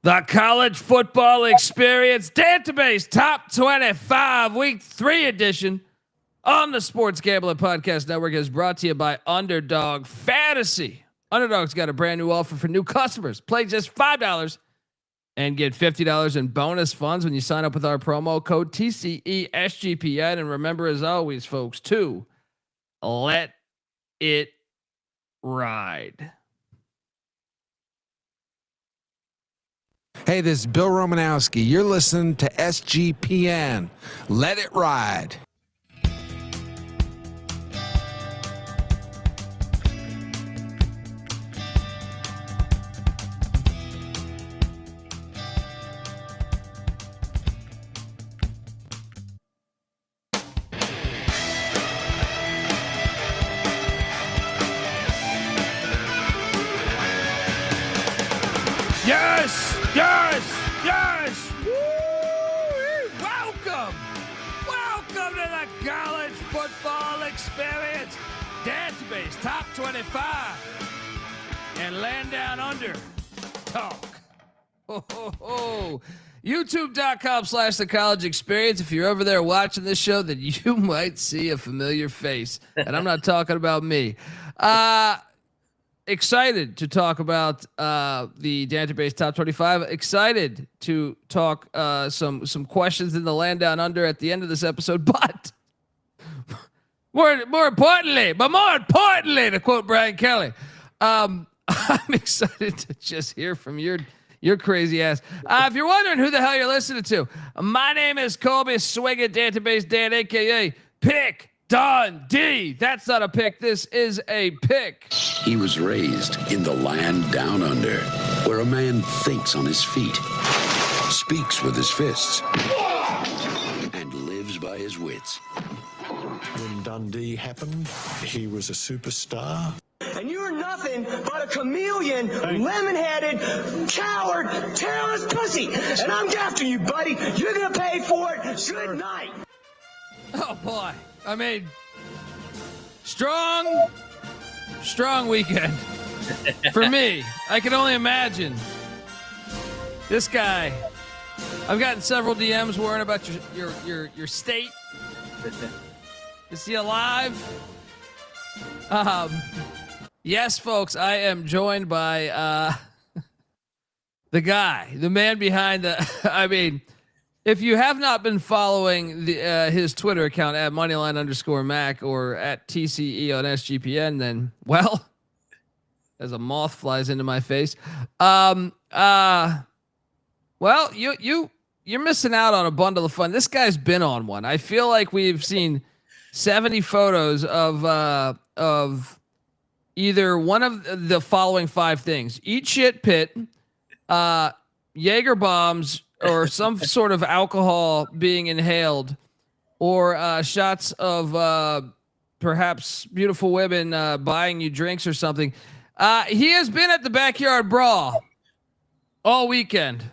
The college football experience Dantabase top 25 week 3 edition on the Sports Gambling Podcast Network is brought to you by Underdog Fantasy. Underdog's got a brand new offer for new customers. Play just $5 and get $50 in bonus funds when you sign up with our promo code TCESGPN. And remember, as always, folks, to let it ride. Hey, this is Bill Romanowski. You're listening to SGPN. Let it ride. Yes. Woo! Welcome to the college football experience. Dantabase top 25 and land down under talk. YouTube.com/the college experience. If you're over there watching this show, then you might see a familiar face, and I'm not talking about me. Excited to talk about the Dantabase top 25. Excited to talk some questions in the land down under at the end of this episode. But more importantly, to quote Brian Kelly, I'm excited to just hear from your crazy ass. If you're wondering who the hell you're listening to, my name is Colby Swinging Dantabase Dan, aka Pick Dundee. That's not a pick. This is a pick. He was raised in the land down under, where a man thinks on his feet, speaks with his fists, and lives by his wits. When Dundee happened, he was a superstar. And you're nothing but a chameleon, lemon-headed, coward, tailless pussy. And I'm after you, buddy. You're going to pay for it. Good night. Oh, boy. I mean, strong weekend for me. I can only imagine this guy. I've gotten several DMs worrying about your state. Is he alive? Yes, folks. I am joined by the man behind the. I mean. If you have not been following his Twitter account at Moneyline_Mac or at TCE on SGPN, then well, as a moth flies into my face, well, you're missing out on a bundle of fun. This guy's been on one. I feel like we've seen 70 photos of either one of the following 5 things: eat shit pit, Jaeger bombs, or some sort of alcohol being inhaled, or shots of perhaps beautiful women buying you drinks or something. He has been at the Backyard Brawl all weekend.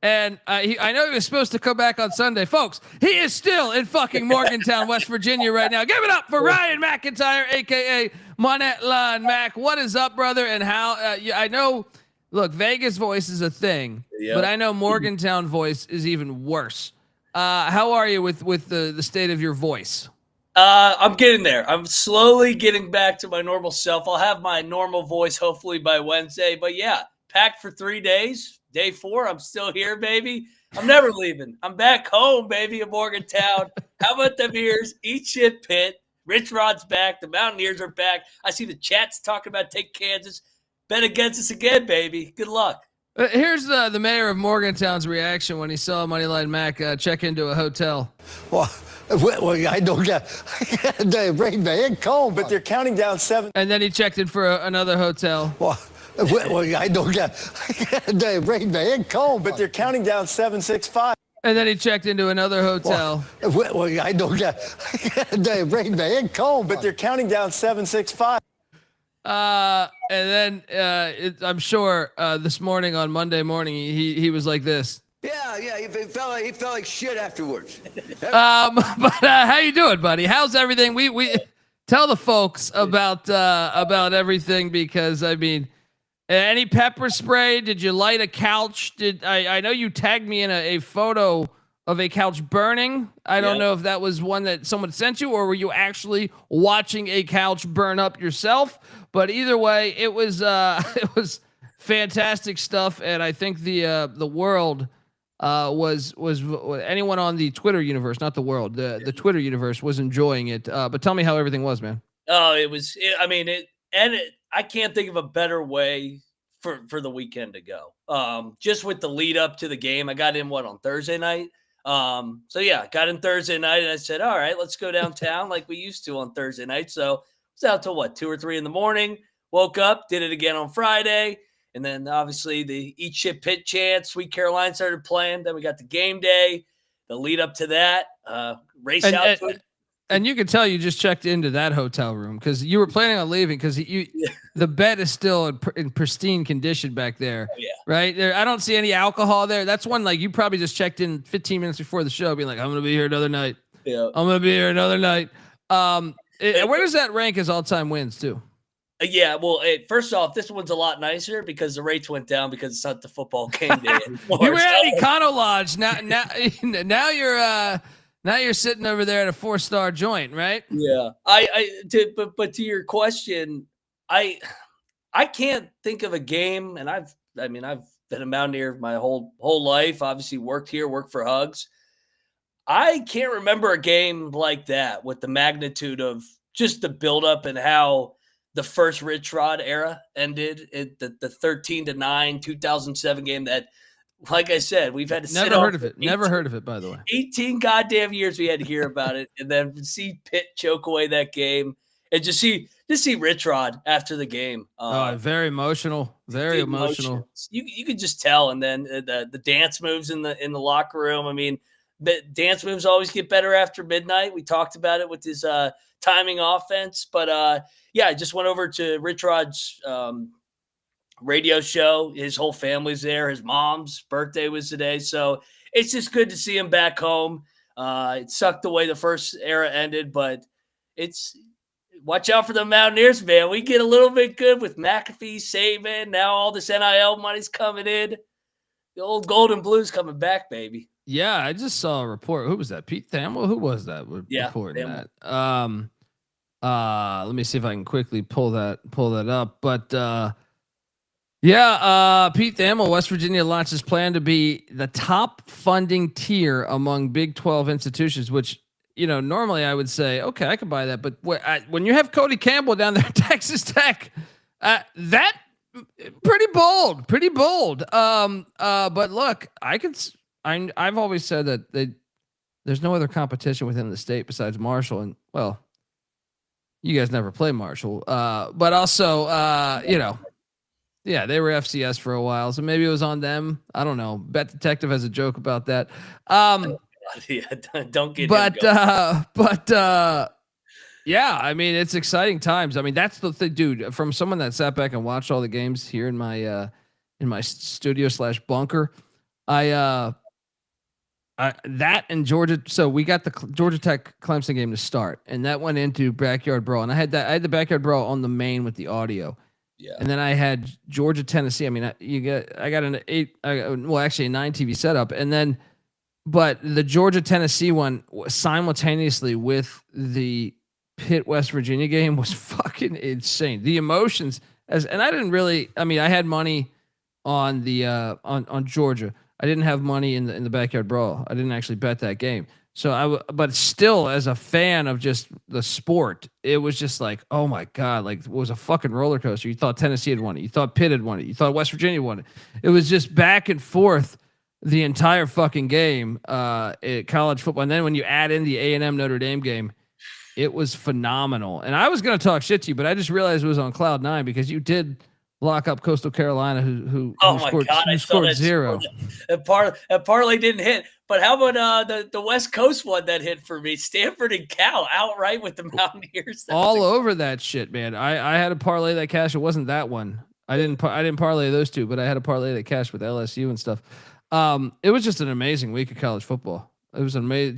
And I know he was supposed to come back on Sunday. Folks, he is still in fucking Morgantown, West Virginia right now. Give it up for Ryan McIntyre, a.k.a. Moneyline Mac. What is up, brother? And how I know... Look, Vegas voice is a thing, but I know Morgantown voice is even worse. How are you with the state of your voice? I'm getting there. I'm slowly getting back to my normal self. I'll have my normal voice hopefully by Wednesday. But yeah, packed for 3 days. Day 4, I'm still here, baby. I'm never leaving. I'm back home, baby, in Morgantown. How about them ears? Eat shit pit. Rich Rod's back. The Mountaineers are back. I see the chats talking about take Kansas. Bet against us again, baby. Good luck. Here's the mayor of Morgantown's reaction when he saw Moneyline Mac check into a hotel. Well, I don't get they bring me in cold, but they're counting down 7. And then he checked in for another hotel. Well, I don't get they bring me in cold, but they're counting down 765. And then he checked into another hotel. Well, I don't get they bring me in cold, but they're counting down 765. And then I'm sure this morning on Monday morning he was like this. Yeah, he felt like shit afterwards. But how you doing, buddy? How's everything? We tell the folks about everything, because I mean Any pepper spray? Did you light a couch? I know you tagged me in a photo of a couch burning. I don't know if that was one that someone sent you, or were you actually watching a couch burn up yourself? But either way, it was it was fantastic stuff, and I think the world was anyone on the Twitter universe, not the world, the Twitter universe was enjoying it. But tell me how everything was, man. Oh, I can't think of a better way for the weekend to go. Just with the lead up to the game, I got in on Thursday night. Got in Thursday night, and I said, all right, let's go downtown like we used to on Thursday night. So I was out till 2 or 3 in the morning, woke up, did it again on Friday. And then obviously the Eat Shit Pit chant, Sweet Caroline started playing. Then we got the game day, the lead up to that, race out to it. And you can tell you just checked into that hotel room because you were planning on leaving because the bed is still in pristine condition back there. Oh, yeah. Right there. I don't see any alcohol there. That's one, like, you probably just checked in 15 minutes before the show being like, I'm going to be here another night. Yeah. I'm going to be here another night. Where does that rank as all-time wins too? First off, this one's a lot nicer because the rates went down because it's not the football game day anymore. You were at Econo Lodge. Now you're sitting over there at a 4-star joint, right? Yeah. But to your question, I can't think of a game, and I've been a Mountaineer my whole life. Obviously, worked here, worked for Hugs. I can't remember a game like that with the magnitude of just the buildup and how the first Rich Rod era ended. The 13-9 2007 game that, like I said, we've had to sit Never heard of it. Never heard of it, by the way. 18 goddamn years we had to hear about it, and then see Pitt choke away that game, and just see Rich Rod after the game. Very emotional. Very emotional. You could just tell, and then the dance moves in the locker room. I mean, the dance moves always get better after midnight. We talked about it with his timing offense, but I just went over to Rich Rod's radio show. His whole family's there. His mom's birthday was today. So it's just good to see him back home. It sucked the way the first era ended, but watch out for the Mountaineers, man. We get a little bit good with McAfee, Saban. Now all this NIL money's coming in. The old Golden Blues coming back, baby. Yeah, I just saw a report. Who was that? Pete Thamel? Who was that reporting that? Let me see if I can quickly pull that up. But Pete Thamel, West Virginia launches plan to be the top funding tier among Big 12 institutions, which, normally I would say, okay, I could buy that. But when you have Cody Campbell down there at Texas Tech, that pretty bold. But look, I've always said that there's no other competition within the state besides Marshall, and you guys never play Marshall, but also they were FCS for a while, so maybe it was on them. I don't know. Bet Detective has a joke about that. Don't get. It's exciting times. I mean, that's the thing, dude. From someone that sat back and watched all the games here in my studio / bunker, that and Georgia. So we got the Georgia Tech Clemson game to start, and that went into backyard brawl. And I had the backyard brawl on the main with the audio. Yeah. And then I had Georgia Tennessee. I mean, I got an 9 TV setup, and then, but the Georgia Tennessee one simultaneously with the Pitt West Virginia game was fucking insane. The emotions and I didn't really. I mean, I had money on the on Georgia. I didn't have money in the backyard brawl. I didn't actually bet that game. So but still, as a fan of just the sport, it was just like, oh my God, like it was a fucking roller coaster. You thought Tennessee had won it. You thought Pitt had won it. You thought West Virginia won it. It was just back and forth the entire fucking game at college football. And then when you add in the A&M Notre Dame game, it was phenomenal. And I was going to talk shit to you, but I just realized it was on cloud 9 because you did lock up Coastal Carolina, who scored 0. That parlay didn't hit. But how about the West Coast one that hit for me? Stanford and Cal outright with the Mountaineers. All over that shit, man. I had a parlay that cashed. It wasn't that one. I didn't parlay those two, but I had a parlay that cashed with LSU and stuff. It was just an amazing week of college football. It was amazing.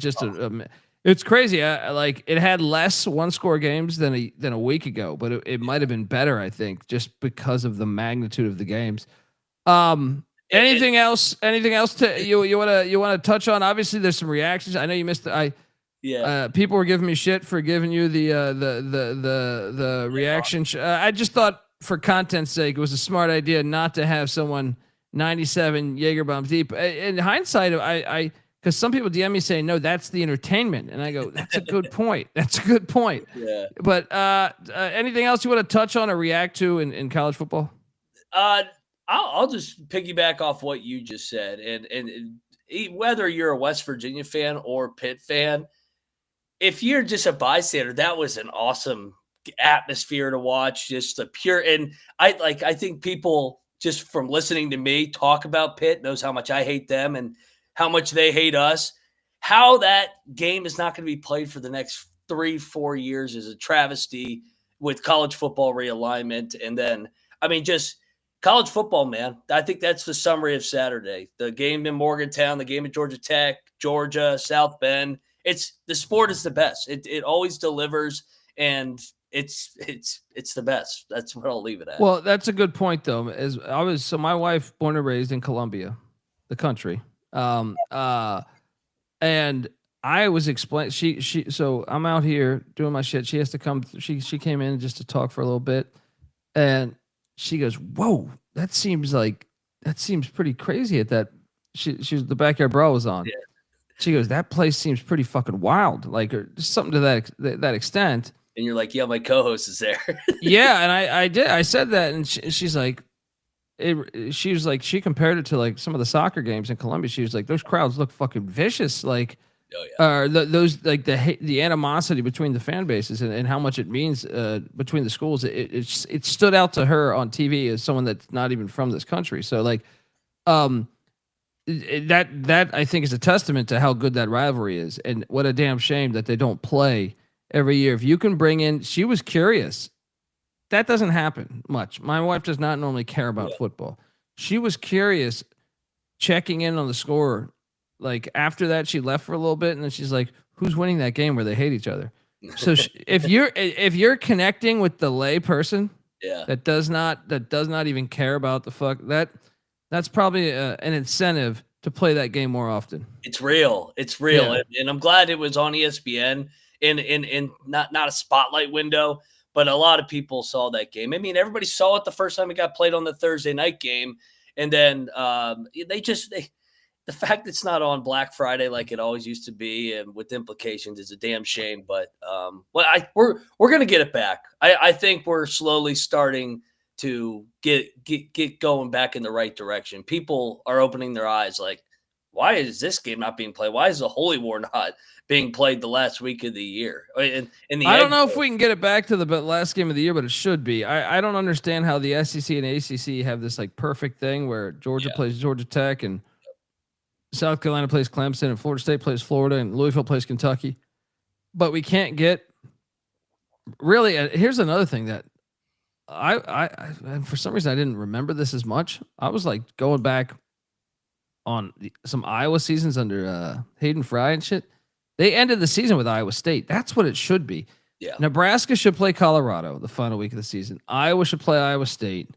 It's crazy. Like it had less one-score games than a week ago, but it might have been better, I think, just because of the magnitude of the games. Anything else? Anything else to you want to touch on? Obviously, there's some reactions. I know you missed. People were giving me shit for giving you the reaction. I just thought, for content's sake, it was a smart idea not to have someone 97 Jaeger bombs deep. In hindsight, because some people DM me saying, no, that's the entertainment. And I go, that's a good point. That's a good point. Yeah. But anything else you want to touch on or react to in college football? I'll just piggyback off what you just said. And whether you're a West Virginia fan or Pitt fan, if you're just a bystander, that was an awesome atmosphere to watch. Just the pure, and I think people just from listening to me talk about Pitt knows how much I hate them and how much they hate us. How that game is not going to be played for the next 3-4 years is a travesty with college football realignment. And then, just college football, man. I think that's the summary of Saturday. The game in Morgantown, the game at Georgia Tech, Georgia, South Bend. The sport is the best. It always delivers, and it's the best. That's what I'll leave it at. Well, that's a good point, though. So my wife, born and raised in Columbia, the country. And I was explaining, so I'm out here doing my shit. She has to come. She came in just to talk for a little bit, and she goes, "Whoa, that seems pretty crazy." At that, she was the backyard brawl was on. Yeah. She goes, "That place seems pretty fucking wild, like or just something to that extent." And you're like, "Yeah, my co-host is there." Yeah, and I did. I said that, and she's like. She was like, she compared it to like some of the soccer games in Columbia. She was like, those crowds look fucking vicious. Like, those like the animosity between the fan bases and how much it means between the schools. It stood out to her on TV as someone that's not even from this country. So like, that I think is a testament to how good that rivalry is, and what a damn shame that they don't play every year. If you can bring in, she was curious. That doesn't happen much. My wife does not normally care about football. She was curious, checking in on the score. Like after that, she left for a little bit, and then she's like, "Who's winning that game where they hate each other?" So if you're connecting with the lay person, that does not even care about the fuck, that's probably an incentive to play that game more often. It's real. Yeah. And I'm glad it was on ESPN in not a spotlight window. But a lot of people saw that game. Everybody saw it the first time it got played on the Thursday night game. And then the fact it's not on Black Friday like it always used to be, and with implications, is a damn shame. But we're going to get it back. I think we're slowly starting to get going back in the right direction. People are opening their eyes like, why is this game not being played? Why is the Holy War not being played the last week of the year? I don't know if we can get it back to the last game of the year, but it should be. I don't understand how the SEC and ACC have this like perfect thing where Georgia plays Georgia Tech and South Carolina plays Clemson and Florida State plays Florida and Louisville plays Kentucky. But we can't get really. Here's another thing that I for some reason I didn't remember this as much. I was like going back on some Iowa seasons under Hayden Fry and shit. They ended the season with Iowa State. That's what it should be. Yeah. Nebraska should play Colorado the final week of the season. Iowa should play Iowa State.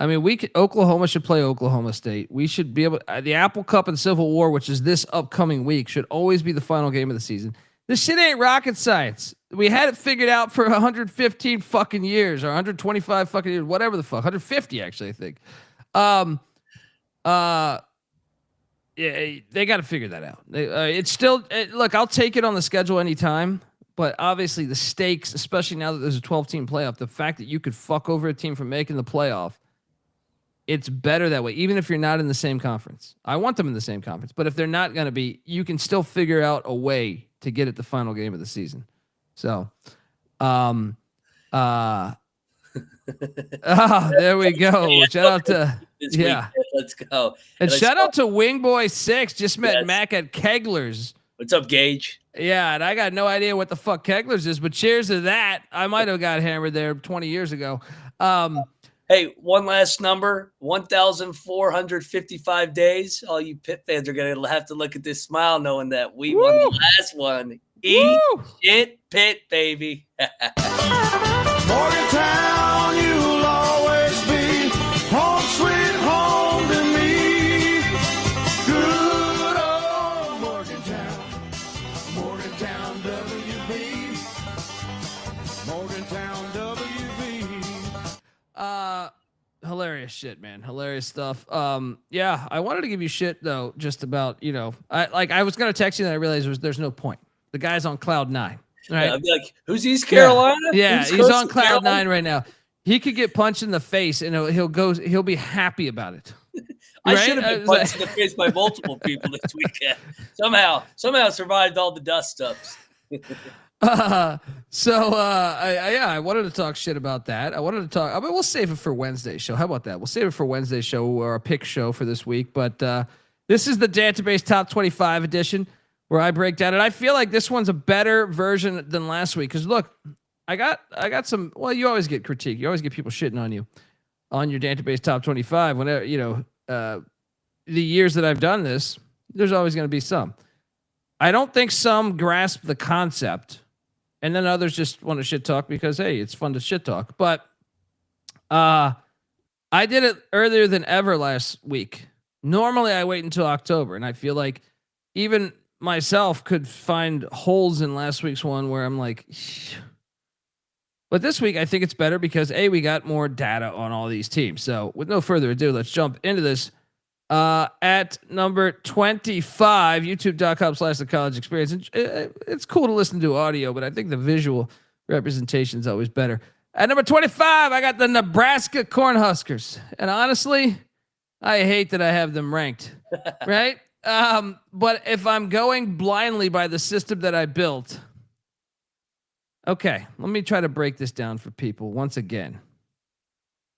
Oklahoma should play Oklahoma State. We should be able the Apple Cup and Civil War, which is this upcoming week, should always be the final game of the season. This shit ain't rocket science. We had it figured out for 115 fucking years or 125 fucking years, whatever the fuck, 150 actually, I think. Yeah, they got to figure that out. It's still look. I'll take it on the schedule anytime, but obviously the stakes, especially now that there's a 12-team playoff, the fact that you could fuck over a team from making the playoff, it's better that way. Even if you're not in the same conference, I want them in the same conference. But if they're not going to be, you can still figure out a way to get it the final game of the season. So, there we go. Shout out to let's go. And shout out to Wingboy 6. Just met Mac at Kegler's. What's up, Gage? Yeah, and I got no idea what the fuck Kegler's is, but cheers to that. I might have got hammered there 20 years ago. Hey, one last number, 1,455 days. All you Pitt fans are going to have to look at this smile knowing that we won the last one. Eat shit pit, baby. Morgantown, you'll always be home sweet home to me. Good old Morgantown, Morgantown WV, Morgantown WV. Hilarious shit, man. Hilarious stuff. Yeah, I wanted to give you shit though, just about, I was gonna text you and I realized there's no point. The guy's on cloud 9. Right? Yeah, I'd be like, who's East Carolina? Yeah, Who's he's on cloud 9 right now. He could get punched in the face and he'll be happy about it. I Right? should have been punched in the face by multiple people this weekend. Somehow survived all the dust ups. I wanted to talk shit about that. We'll save it for Wednesday's show. How about that? We'll save it for Wednesday's show or a pick show for this week. But this is the Dantabase Top 25 edition where I break down. And I feel like this one's a better version than last week. Because look, I got some. Well, you always get critique. You always get people shitting on you on your Dantabase Top 25. Whenever the years that I've done this, there's always going to be some. I don't think some grasp the concept. And then others just want to shit talk because, hey, it's fun to shit talk. But I did it earlier than ever last week. Normally, I wait until October. And I feel like even myself could find holes in last week's one where I'm like, but this week, I think it's better because, A, we got more data on all these teams. So with no further ado, let's jump into this. At number 25, youtube.com/the college experience. It's cool to listen to audio, but I think the visual representation is always better. At number 25, I got the Nebraska Cornhuskers. And honestly, I hate that I have them ranked, right? But if I'm going blindly by the system that I built, okay, let me try to break this down for people once again.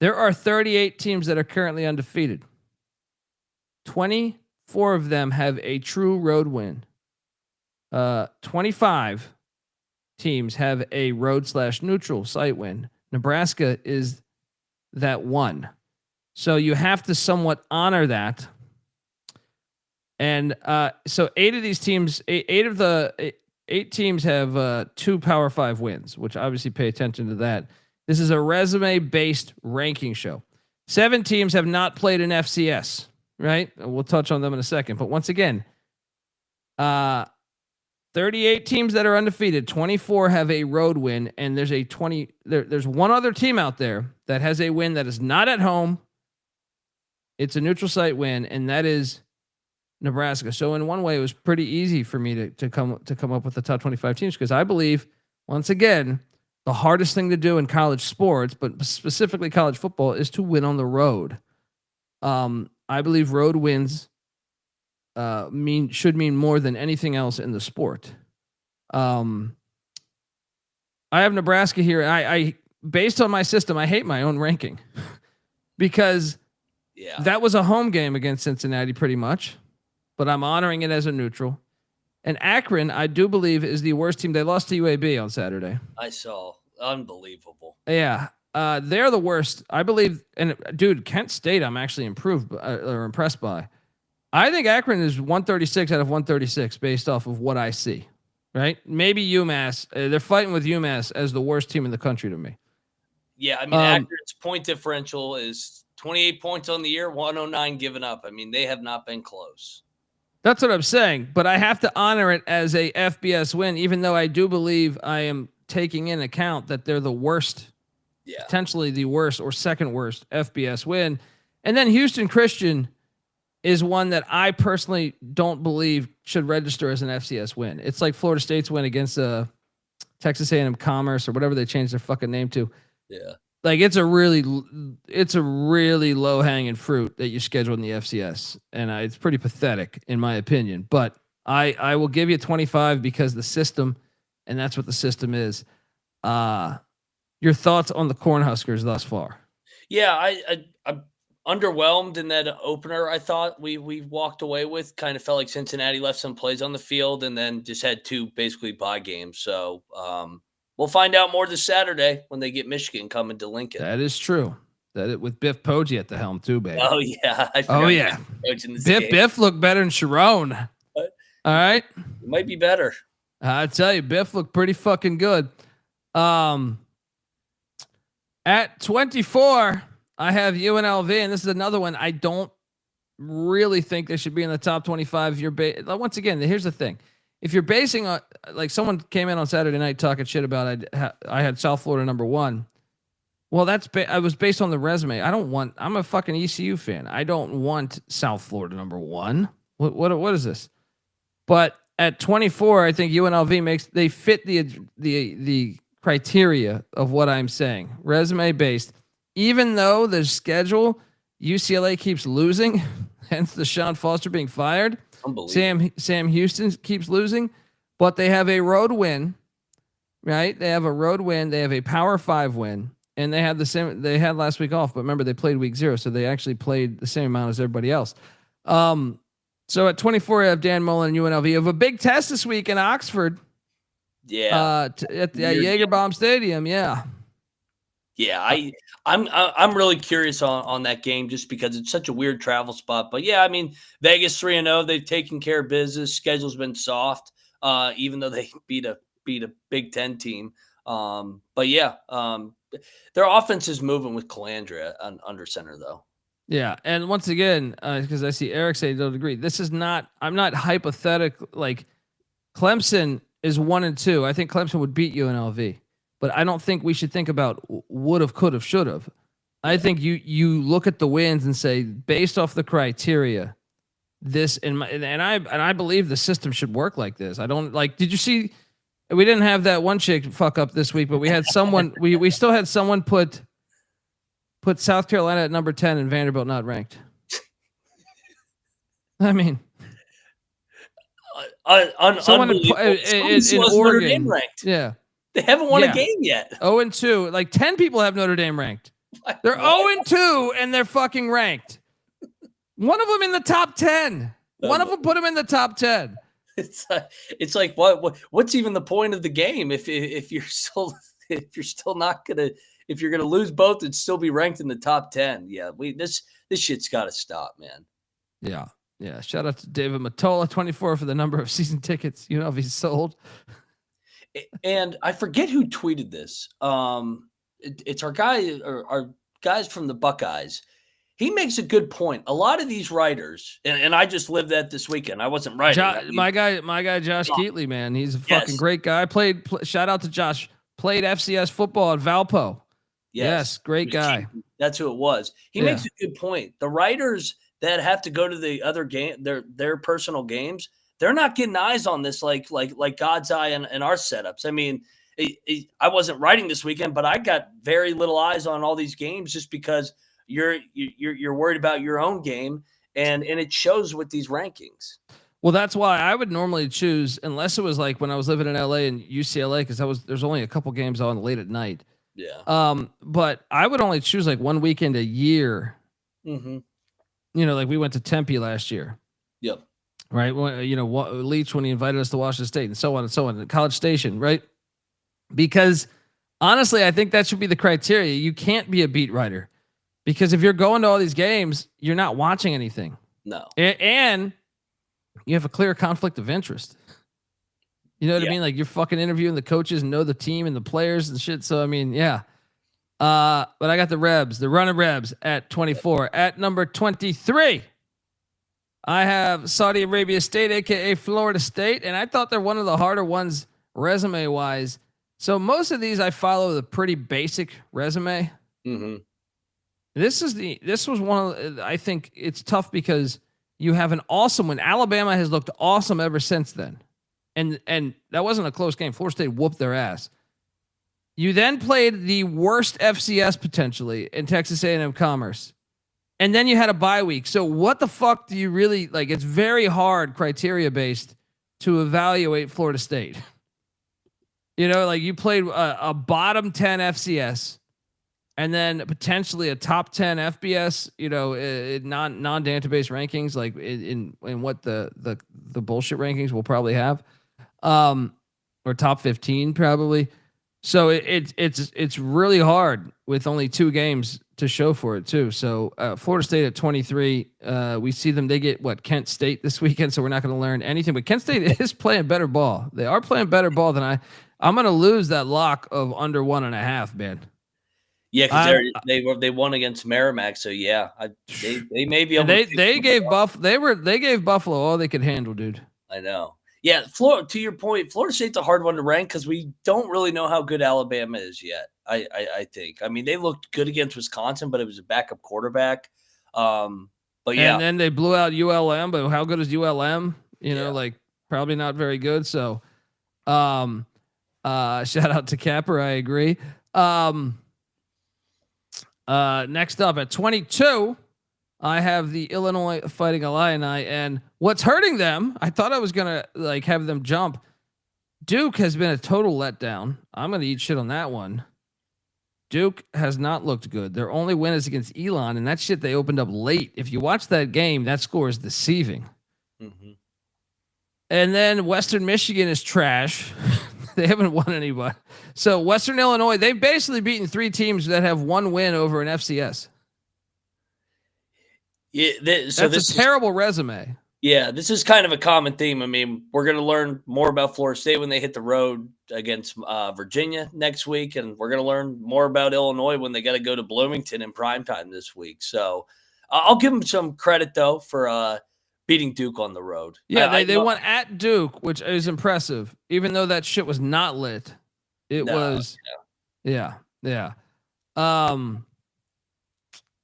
There are 38 teams that are currently undefeated. 24 of them have a true road win. 25 teams have a road/neutral site win. Nebraska is that one. So you have to somewhat honor that. And so 8 of these teams, 8 of the 8 teams have 2 Power 5 wins, which obviously pay attention to that. This is a resume-based ranking show. 7 teams have not played an FCS. Right? We'll touch on them in a second. But once again, 38 teams that are undefeated, 24 have a road win, and there's there's one other team out there that has a win that is not at home. It's a neutral site win, and that is Nebraska. So in one way, it was pretty easy for me to come up with the top 25 teams because I believe, once again, the hardest thing to do in college sports, but specifically college football, is to win on the road. I believe road wins should mean more than anything else in the sport. I have Nebraska here. I based on my system, I hate my own ranking because that was a home game against Cincinnati pretty much, but I'm honoring it as a neutral. And Akron, I do believe, is the worst team. They lost to UAB on Saturday. I saw. Unbelievable. Yeah. They're the worst, I believe. And dude, Kent State, I'm actually impressed by. I think Akron is 136 out of 136 based off of what I see. Right? Maybe UMass. They're fighting with UMass as the worst team in the country to me. Yeah, I mean, Akron's point differential is 28 points on the year, 109 given up. I mean, they have not been close. That's what I'm saying. But I have to honor it as a FBS win, even though I do believe I am taking in account that they're the worst. Yeah. Potentially the worst or second worst FBS win. And then Houston Christian is one that I personally don't believe should register as an FCS win. It's like Florida State's win against Texas A&M Commerce or whatever they changed their fucking name to. Yeah. Like it's a really low hanging fruit that you scheduled in the FCS. And it's pretty pathetic in my opinion, but I will give you 25 because the system, and that's what the system is. Your thoughts on the Cornhuskers thus far? Yeah, I'm underwhelmed in that opener. I thought we walked away with. Kind of felt like Cincinnati left some plays on the field and then just had 2 basically bye games. So we'll find out more this Saturday when they get Michigan coming to Lincoln. That is true. With Biff Poggi at the helm too, baby. Oh yeah. Biff looked better than Sharon. All right. It might be better. I tell you, Biff looked pretty fucking good. At 24, I have UNLV, and this is another one I don't really think they should be in the top 25. If you're once again, here's the thing: if you're basing on, like, someone came in on Saturday night talking shit about I had South Florida number 1. Well, I was based on the resume. I'm a fucking ECU fan. I don't want South Florida number 1. What is this? But at 24, I think UNLV they fit the criteria of what I'm saying. Resume based. Even though the schedule, UCLA keeps losing, hence the Sean Foster being fired. Sam Houston keeps losing, but they have a road win, right? They have a road win. They have a Power 5 win, and they had the same. They had last week off, but remember they played week 0, so they actually played the same amount as everybody else. So at 24, I have Dan Mullen and UNLV. You have a big test this week in Oxford. Yeah. At Jaeger-Bomb Stadium. Yeah. Yeah. I'm really curious on that game just because it's such a weird travel spot. But yeah, I mean, Vegas 3-0, they've taken care of business. Schedule's been soft, even though they beat a Big Ten team. But yeah, their offense is moving with Calandra under center though. Yeah, and once again, because I see Eric say don't agree. This is not. I'm not hypothetical. Like, Clemson is 1-2. I think Clemson would beat UNLV, but I don't think we should think about would have, could have, should have. I think you look at the wins and say, based off the criteria, this and I believe the system should work like this. I don't like. Did you see? We didn't have that one chick fuck up this week, but we had someone. we still had someone put South Carolina at number 10 and Vanderbilt not ranked. I mean, someone in Oregon ranked. Yeah, they haven't won a game yet. 0-2. Like 10 people have Notre Dame ranked. They're 0-2 and they're fucking ranked. One of them in the top 10. One of them put them in the top 10. It's like what's even the point of the game if you're still not gonna. If you're going to lose both and still be ranked in the top 10, yeah, this shit's got to stop, man. Yeah. Shout out to David Matola, 24 for the number of season tickets he's sold. And I forget who tweeted this. It's our guys from the Buckeyes. He makes a good point. A lot of these writers, and I just lived that this weekend. I wasn't writing. My guy, Josh Keatley, man, he's a fucking great guy. Shout out to Josh. Played FCS football at Valpo. Yes, great guy. That's who it was. He makes a good point. The writers that have to go to the other game, their personal games, they're not getting eyes on this like God's eye and our setups. I mean, I wasn't writing this weekend, but I got very little eyes on all these games just because you're worried about your own game, and it shows with these rankings. Well, that's why I would normally choose, unless it was like when I was living in LA and UCLA, because there's only a couple games on late at night. Yeah. But I would only choose like one weekend a year. Mm-hmm. Like we went to Tempe last year. Yep. Right. Well, Leach when he invited us to Washington State and so on and so on. College Station, right? Because honestly, I think that should be the criteria. You can't be a beat writer because if you're going to all these games, you're not watching anything. No. And you have a clear conflict of interest. You know what I mean? Like you're fucking interviewing the coaches and know the team and the players and shit. So, I mean, yeah. But I got the running Rebs at 24. At number 23, I have Saudi Arabia State, aka Florida State. And I thought they're one of the harder ones resume wise. So most of these I follow the pretty basic resume. Mm-hmm. This was one of I think it's tough because you have an awesome one. Alabama has looked awesome ever since then. And that wasn't a close game. Florida State whooped their ass. You then played the worst FCS potentially in Texas A&M Commerce. And then you had a bye week. So what the fuck do you really like? It's very hard criteria based to evaluate Florida State. Like you played a bottom 10 FCS and then potentially a top 10 FBS, non-Dantabase rankings, like in what the bullshit rankings we'll probably have, or top 15 probably. So it's really hard with only 2 games to show for it too. So Florida State at 23, we see them. They get Kent State this weekend. So we're not going to learn anything. But Kent State is playing better ball. They are playing better ball than I'm going to lose that lock of under 1.5, man. Yeah, because they won against Merrimack. So yeah, they may be able. They gave Buffalo all they could handle, dude. I know. Yeah, to your point, Florida State's a hard one to rank because we don't really know how good Alabama is yet. I think. I mean, they looked good against Wisconsin, but it was a backup quarterback. But yeah, and then they blew out ULM. But how good is ULM? You know, like probably not very good. So, shout out to Capper. I agree. Next up at 22. I have the Illinois Fighting Illini, and what's hurting them, I thought I was going to have them jump. Duke has been a total letdown. I'm going to eat shit on that one. Duke has not looked good. Their only win is against Elon, and that shit they opened up late. If you watch that game, that score is deceiving. Mm-hmm. And then Western Michigan is trash. They haven't won anybody. So Western Illinois, they've basically beaten 3 teams that have 1 win over an FCS. Yeah, that's a terrible resume. Yeah, this is kind of a common theme. I mean, we're going to learn more about Florida State when they hit the road against Virginia next week, and we're going to learn more about Illinois when they got to go to Bloomington in primetime this week. So I'll give them some credit, though, for beating Duke on the road. Yeah, they won at Duke, which is impressive, even though that shit was not lit. It was. Yeah.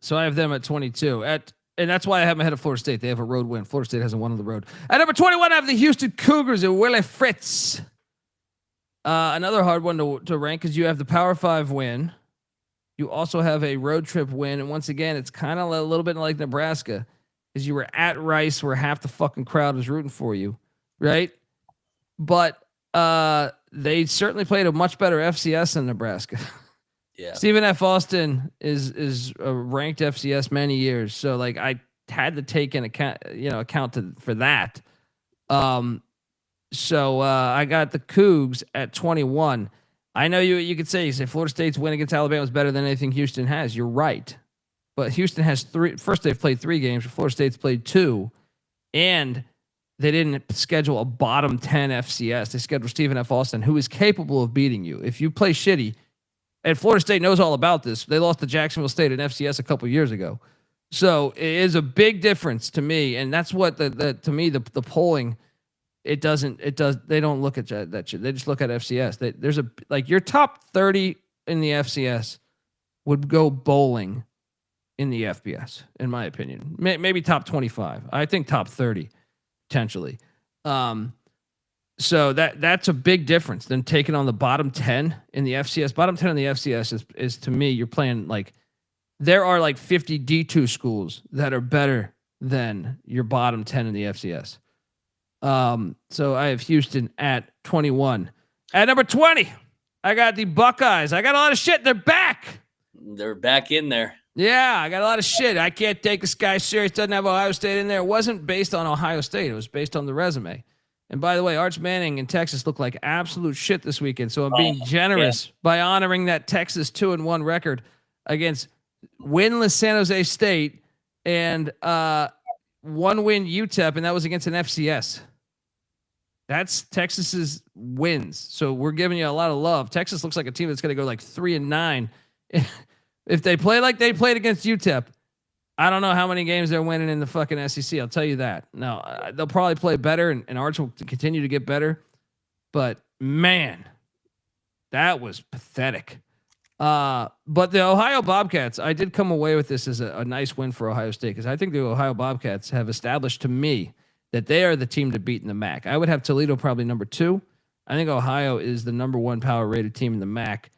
So I have them at 22. And that's why I have them ahead of Florida State. They have a road win. Florida State hasn't won on the road. At number 21, I have the Houston Cougars and Willie Fritz. Another hard one to rank because you have the Power 5 win. You also have a road trip win. And once again, it's kind of a little bit like Nebraska because you were at Rice where half the fucking crowd was rooting for you, right? But they certainly played a much better FCS than Nebraska. Yeah. Stephen F. Austin is a ranked FCS many years. So I had to take an account for that. So I got the Cougs at 21. I know you could say Florida State's win against Alabama is better than anything Houston has. You're right. But Houston has 3. First, they've played 3 games. Florida State's played 2. And they didn't schedule a bottom 10 FCS. They scheduled Stephen F. Austin, who is capable of beating you. If you play shitty, and Florida State knows all about this. They lost to Jacksonville State in FCS a couple years ago. So it is a big difference to me. And that's what the polling, they don't look at that shit. They just look at FCS. Your top 30 in the FCS would go bowling in the FBS, in my opinion. Maybe top 25. I think top 30 potentially. So that's a big difference than taking on the bottom 10 in the FCS. Bottom 10 in the FCS is to me, you're playing there are 50 D2 schools that are better than your bottom 10 in the FCS. So I have Houston at 21. At number 20, I got the Buckeyes. I got a lot of shit. They're back. They're back in there. Yeah, I got a lot of shit. I can't take this guy serious. Doesn't have Ohio State in there. It wasn't based on Ohio State. It was based on the resume. And by the way, Arch Manning and Texas look like absolute shit this weekend. So I'm being generous by honoring that Texas 2-1 record against winless San Jose State and 1-win UTEP, and that was against an FCS. That's Texas's wins. So we're giving you a lot of love. Texas looks like a team that's going to go 3-9. If they play like they played against UTEP, I don't know how many games they're winning in the fucking SEC. I'll tell you that. No, they'll probably play better, and Arch will continue to get better. But man, that was pathetic. But the Ohio Bobcats, I did come away with this as a nice win for Ohio State because I think the Ohio Bobcats have established to me that they are the team to beat in the MAC. I would have Toledo probably number 2. I think Ohio is the number 1 power rated team in the MAC.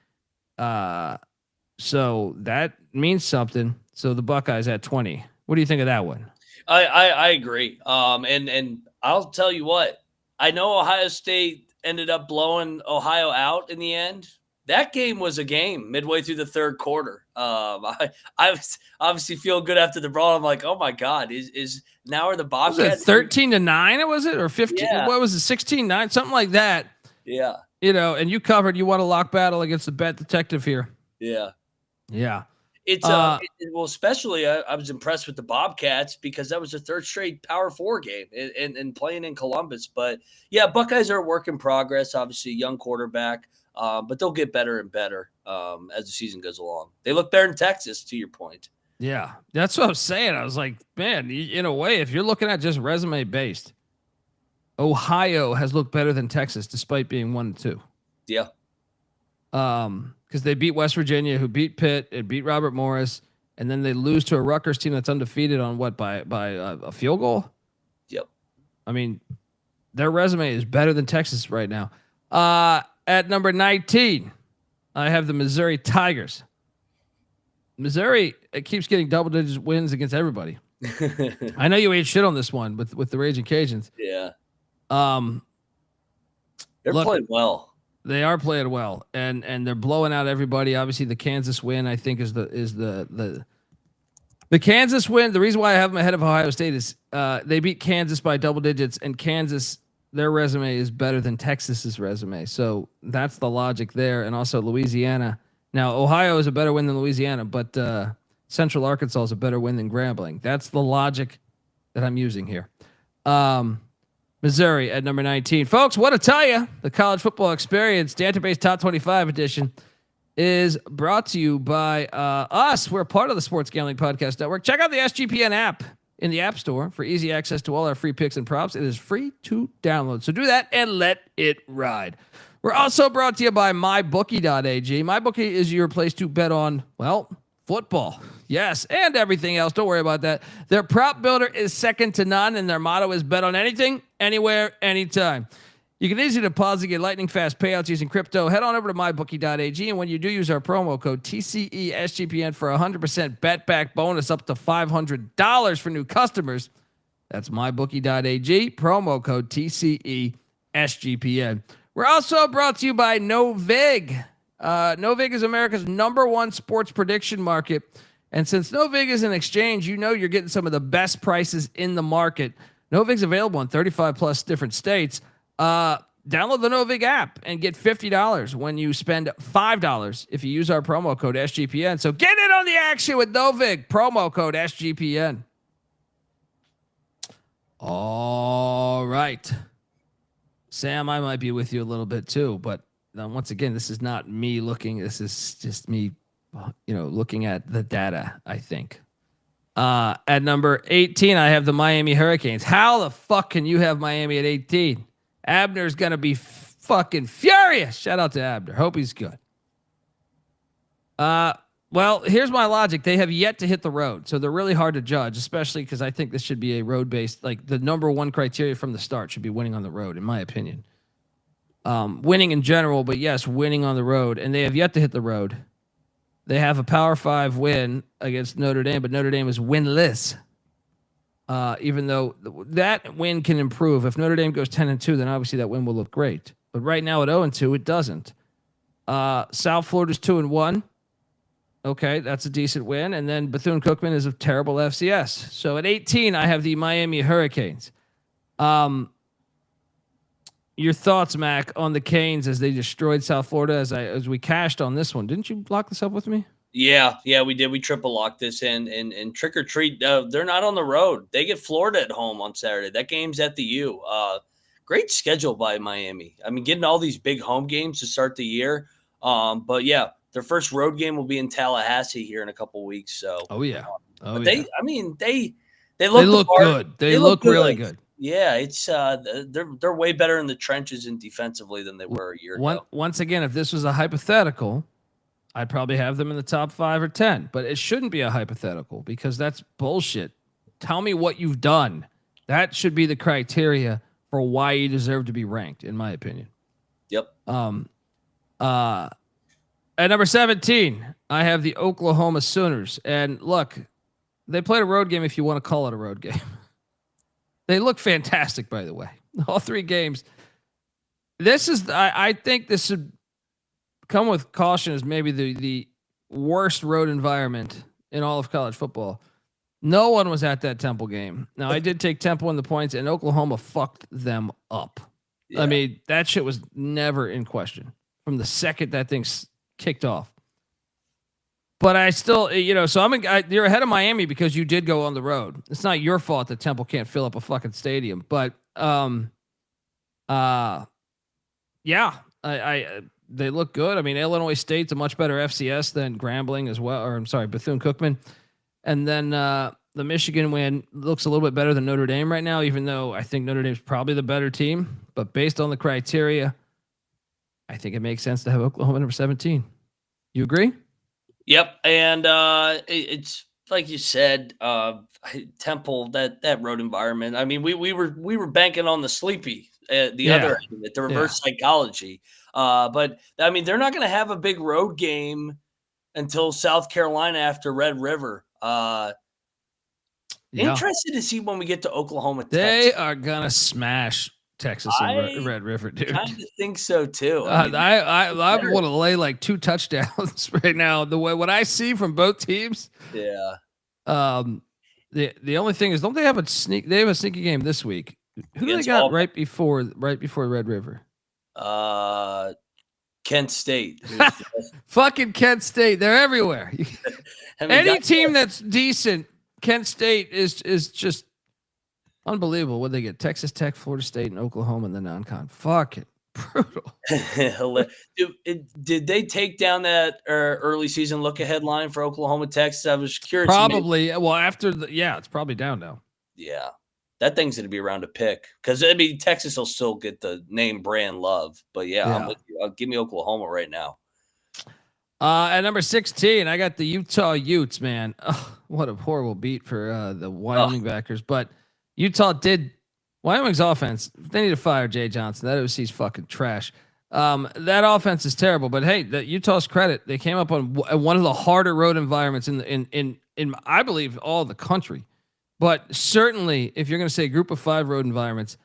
So that means something. So the Buckeyes at 20. What do you think of that one? I agree. And I'll tell you what, I know Ohio State ended up blowing Ohio out in the end. That game was a game midway through the third quarter. I was obviously feel good after the brawl. I'm like, oh my God, is now are the Bobcats 13-9? Was it or 15? Yeah. What was it? 16-9, something like that. Yeah. and you covered. You want a lock battle against the bet detective here. Yeah. Yeah. It's well, especially I was impressed with the Bobcats because that was the third straight Power 4 game and playing in Columbus. But yeah, Buckeyes are a work in progress. Obviously, young quarterback, but they'll get better and better as the season goes along. They look better in Texas, to your point. Yeah, that's what I was saying. I was like, man, in a way, if you're looking at just resume based, Ohio has looked better than Texas despite being 1-2. Yeah. Because they beat West Virginia, who beat Pitt, and beat Robert Morris, and then they lose to a Rutgers team that's undefeated on by a field goal. Yep. I mean, their resume is better than Texas right now. At number 19, I have the Missouri Tigers. Missouri, it keeps getting double-digit wins against everybody. I know you ate shit on this one with the Raging Cajuns. Yeah. They're Look, playing well. They are playing well, and they're blowing out everybody. Obviously, the Kansas win, I think, is the Kansas win. The reason why I have them ahead of Ohio State is they beat Kansas by double digits, and Kansas, their resume is better than Texas's resume. So that's the logic there. And also Louisiana. Now, Ohio is a better win than Louisiana, but Central Arkansas is a better win than Grambling. That's the logic that I'm using here. Missouri at number 19. Folks, what to tell you, the college football experience, Dantabase Top 25 edition, is brought to you by us. We're a part of the Sports Gambling Podcast Network. Check out the SGPN app in the App Store for easy access to all our free picks and props. It is free to download. So do that and let it ride. We're also brought to you by MyBookie.ag. MyBookie is your place to bet on, well, football. Yes, and everything else. Don't worry about that. Their prop builder is second to none, and their motto is bet on anything, anywhere, anytime. You can easily deposit, get lightning fast payouts using crypto. Head on over to mybookie.ag, and when you do use our promo code TCESGPN for 100% bet back bonus up to $500 for new customers, that's mybookie.ag, promo code TCESGPN. We're also brought to you by Novig. Novig is America's #1 sports prediction market. And since Novig is an exchange, you're getting some of the best prices in the market. Novig's available in 35 plus different states. Download the Novig app and get $50 when you spend $5 if you use our promo code SGPN. So get in on the action with Novig, promo code SGPN. All right. Sam, I might be with you a little bit too, but once again, this is not me looking. This is just me, looking at the data, I think. At number 18, I have the Miami Hurricanes. How the fuck can you have Miami at 18? Abner's going to be fucking furious. Shout out to Abner. Hope he's good. Well, here's my logic. They have yet to hit the road, so they're really hard to judge, especially because I think this should be a road-based, like the #1 criteria from the start should be winning on the road, in my opinion. Winning in general, but yes, winning on the road, and they have yet to hit the road. They have a Power 5 win against Notre Dame, but Notre Dame is winless. Even though that win can improve. If Notre Dame goes 10-2, then obviously that win will look great. But right now at 0-2, it doesn't. South Florida's 2-1. Okay, that's a decent win. And then Bethune-Cookman is a terrible FCS. So at 18, I have the Miami Hurricanes. Your thoughts, Mac, on the Canes as they destroyed South Florida as we cashed on this one. Didn't you lock this up with me? Yeah, we did. We triple locked this in and trick or treat. They're not on the road. They get Florida at home on Saturday. That game's at the U. Great schedule by Miami. I mean, getting all these big home games to start the year. But yeah, their first road game will be in Tallahassee here in a a couple weeks. So, they look good. They look really good. Yeah, it's they're way better in the trenches and defensively than they were a year ago. Once again, if this was a hypothetical, I'd probably have them in the top 5 or 10, but it shouldn't be a hypothetical because that's bullshit. Tell me what you've done. That should be the criteria for why you deserve to be ranked, in my opinion. Yep. At number 17, I have the Oklahoma Sooners. And look, they played a road game if you want to call it a road game. They look fantastic, by the way. All 3 games. This is, I think this should come with caution as maybe the worst road environment in all of college football. No one was at that Temple game. Now, I did take Temple in the points, and Oklahoma fucked them up. I mean, that shit was never in question from the second that thing's kicked off. But I still, so you're ahead of Miami because you did go on the road. It's not your fault that Temple can't fill up a fucking stadium. But, they look good. I mean, Illinois State's a much better FCS than Grambling as well. Or I'm sorry, Bethune-Cookman. And then the Michigan win looks a little bit better than Notre Dame right now, even though I think Notre Dame's probably the better team. But based on the criteria, I think it makes sense to have Oklahoma number 17. You agree? Yep. And it's like you said, Temple, that road environment. I mean, we were banking on the sleepy, the other end of it, the reverse psychology. But I mean, they're not going to have a big road game until South Carolina after Red River. Interested to see when we get to Oklahoma. They are going to smash Texas and Red River, dude. I kind of think so too. I want to lay like 2 touchdowns right now. The way what I see from both teams. Yeah. The only thing is, don't they have a sneak? They have a sneaky game this week. Who do they got Auburn right before Red River? Kent State. Fucking Kent State. They're everywhere. Any team that's decent, Kent State is just unbelievable. What they get? Texas Tech, Florida State, and Oklahoma in the non-con. Fucking brutal. Did they take down that early season look ahead line for Oklahoma, Texas? I was curious. Probably. Well, after it's probably down now. Yeah. That thing's going to be around to pick because I mean Texas will still get the name brand love, but I'm with you. Give me Oklahoma right now. At number 16, I got the Utah Utes. Man, what a horrible beat for the Wyoming backers. But Wyoming's offense. They need to fire Jay Johnson. That OC's fucking trash. That offense is terrible. But hey, Utah's credit, they came up on one of the harder road environments in I believe all the country. But certainly, if you're going to say group of 5 road environments,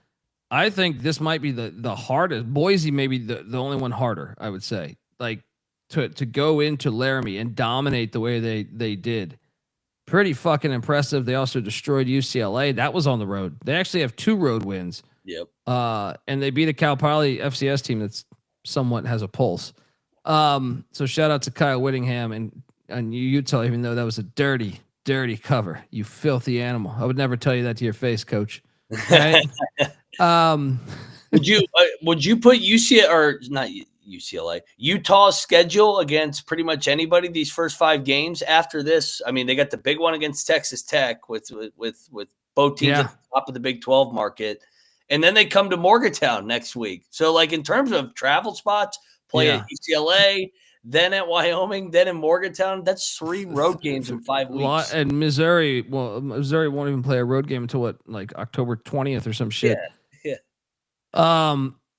I think this might be the hardest. Boise may be the only one harder, I would say. Like to go into Laramie and dominate the way they did. Pretty fucking impressive. They also destroyed UCLA. That was on the road. They actually have 2 road wins. Yep. And they beat a Cal Poly FCS team that's somewhat has a pulse. So shout out to Kyle Whittingham and Utah, even though that was a dirty cover, you filthy animal. I would never tell you that to your face, coach. Right? Would you put UCLA or not UCLA, Utah's schedule against pretty much anybody these first 5 games after this? I mean, they got the big one against Texas Tech with both teams at the top of the Big 12 market. And then they come to Morgantown next week. So like in terms of travel spots, play at UCLA, then at Wyoming, then in Morgantown. That's 3 road games in 5 weeks. And Missouri, Missouri won't even play a road game until October 20th or some shit.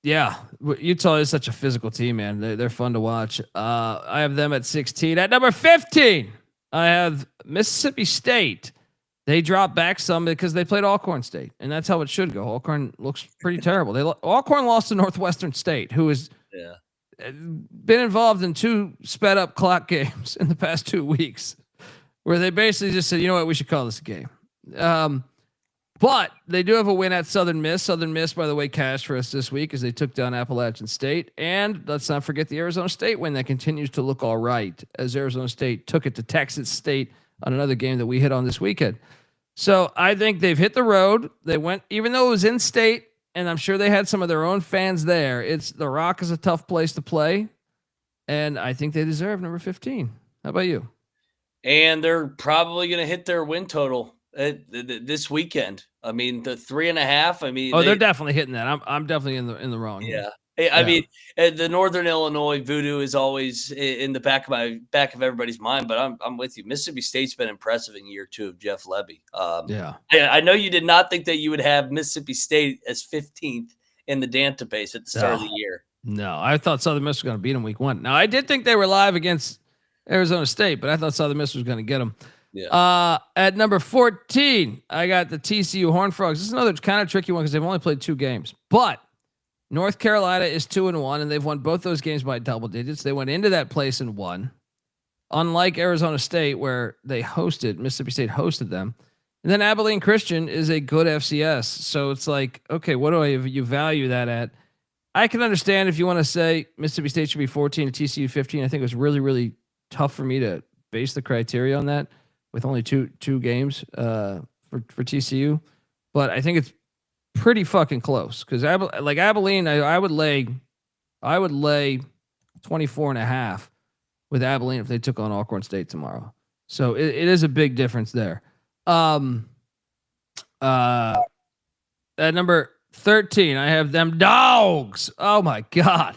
Yeah. Utah is such a physical team, man. They're fun to watch. I have them at 16. At number 15, I have Mississippi State. They dropped back some because they played Alcorn State, and that's how it should go. Alcorn looks pretty terrible. Alcorn lost to Northwestern State, who is been involved in 2 sped up clock games in the past 2 weeks where they basically just said, you know what, we should call this a game. But they do have a win at Southern Miss. Southern Miss, by the way, cashed for us this week as they took down Appalachian State. And let's not forget the Arizona State win that continues to look all right as Arizona State took it to Texas State on another game that we hit on this weekend. So I think they've hit the road. They went, even though it was in state, and I'm sure they had some of their own fans there. The Rock is a tough place to play, and I think they deserve number 15. How about you? And they're probably going to hit their win total this weekend. I mean, the 3.5. I mean, they're definitely hitting that. I'm definitely in the wrong. Yeah. I mean, the Northern Illinois voodoo is always in the back of everybody's mind, but I'm with you. Mississippi State's been impressive in year 2 of Jeff Lebby. I know you did not think that you would have Mississippi State as 15th in the Dantabase at the start of the year. No, I thought Southern Miss was going to beat them week 1. Now, I did think they were live against Arizona State, but I thought Southern Miss was going to get them. Yeah. At number 14, I got the TCU Horned Frogs. This is another kind of tricky one because they've only played 2 games, but North Carolina is 2-1, and they've won both those games by double digits. They went into that place and won. Unlike Arizona State, where Mississippi State hosted them. And then Abilene Christian is a good FCS. So it's like, okay, what do you value that at? I can understand if you want to say Mississippi State should be 14 and TCU 15. I think it was really, really tough for me to base the criteria on that with only two games for TCU. But I think it's pretty fucking close because Abilene, I would lay 24.5 with Abilene if they took on Alcorn State tomorrow. So it is a big difference there. At number 13, I have them Dogs. Oh my God.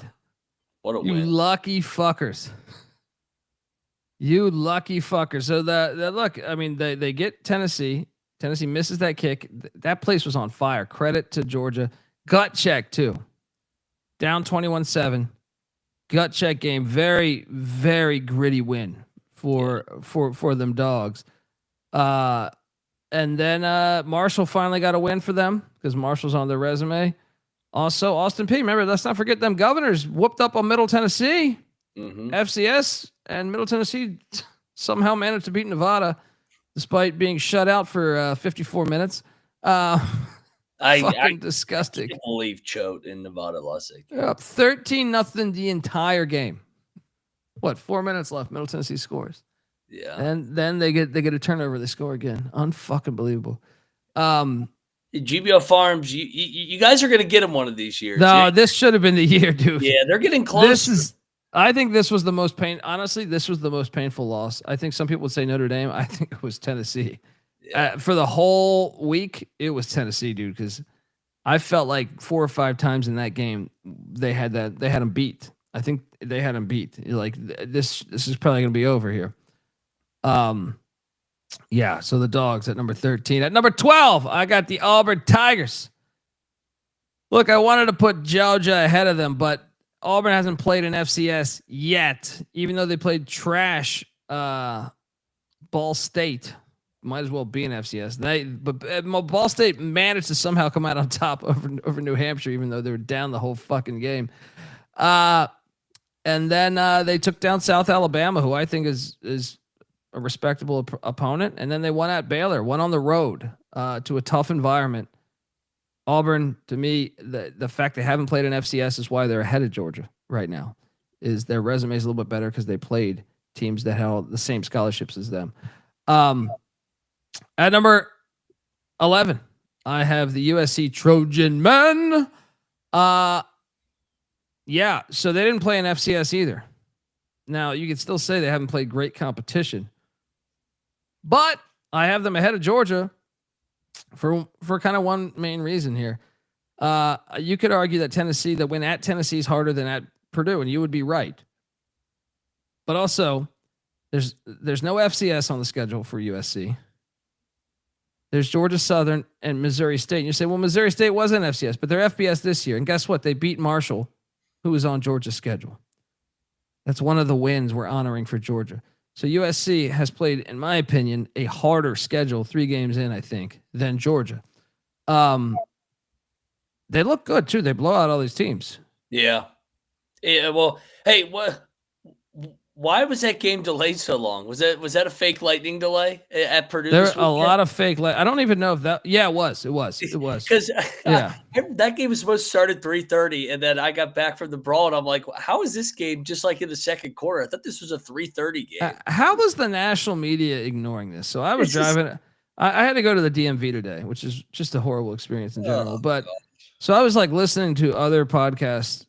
What a you win. Lucky fuckers. You lucky fuckers. So the look, I mean, they get Tennessee. Tennessee misses that kick. That place was on fire. Credit to Georgia. Gut check too. Down 21-7. Gut check game. Very, very gritty win for them Dogs. And then Marshall finally got a win for them because Marshall's on their resume. Also, Austin Peay. Remember, let's not forget them Governors whooped up on Middle Tennessee. FCS and Middle Tennessee somehow managed to beat Nevada despite being shut out for 54 minutes. Fucking disgusting. I can't believe Choate in Nevada lost it. They're up 13-0 the entire game. What, 4 minutes left? Middle Tennessee scores. Yeah. And then they get a turnover. They score again. Unfucking believable. GBO Farms, you guys are going to get them one of these years. No, this should have been the year, dude. Yeah, they're getting close. I think this was the most honestly, this was the most painful loss. I think some people would say Notre Dame. I think it was Tennessee. Yeah. For the whole week, it was Tennessee, dude, because I felt like 4 or 5 times in that game they had them beat. I think they had them beat. Like this is probably going to be over here. Yeah, so the Dogs at number 13. At number 12, I got the Auburn Tigers. Look, I wanted to put Georgia ahead of them, but Auburn hasn't played an FCS yet, even though they played trash Ball State. Might as well be an FCS. But Ball State managed to somehow come out on top over New Hampshire, even though they were down the whole fucking game. And then they took down South Alabama, who I think is a respectable opponent. And then they won at Baylor, won on the road to a tough environment. Auburn, to me, the fact they haven't played an FCS is why they're ahead of Georgia right now. Is their resume is a little bit better because they played teams that held the same scholarships as them. At number 11, I have the USC Trojan men. Yeah, so they didn't play an FCS either. Now, you could still say they haven't played great competition. But I have them ahead of Georgia for kind of one main reason here. You could argue that the win at Tennessee is harder than at Purdue, and you would be right. But also, there's no FCS on the schedule for USC. There's Georgia Southern and Missouri State. And you say, well, Missouri State was an FCS, but they're FBS this year. And guess what? They beat Marshall, who was on Georgia's schedule. That's one of the wins we're honoring for Georgia. So USC has played, in my opinion, a harder schedule 3 games in, I think, than Georgia. They look good too. They blow out all these teams. Yeah. Well, hey, why was that game delayed so long? Was that a fake lightning delay at Purdue? There are a lot of fake. I don't even know if that. Yeah, it was. Because that game was supposed to start at 3:30, and then I got back from the brawl, and I'm like, how is this game just like in the second quarter? I thought this was a 3:30 game. How was the national media ignoring this? So I was driving. I had to go to the DMV today, which is just a horrible experience in general. So I was like listening to other podcasts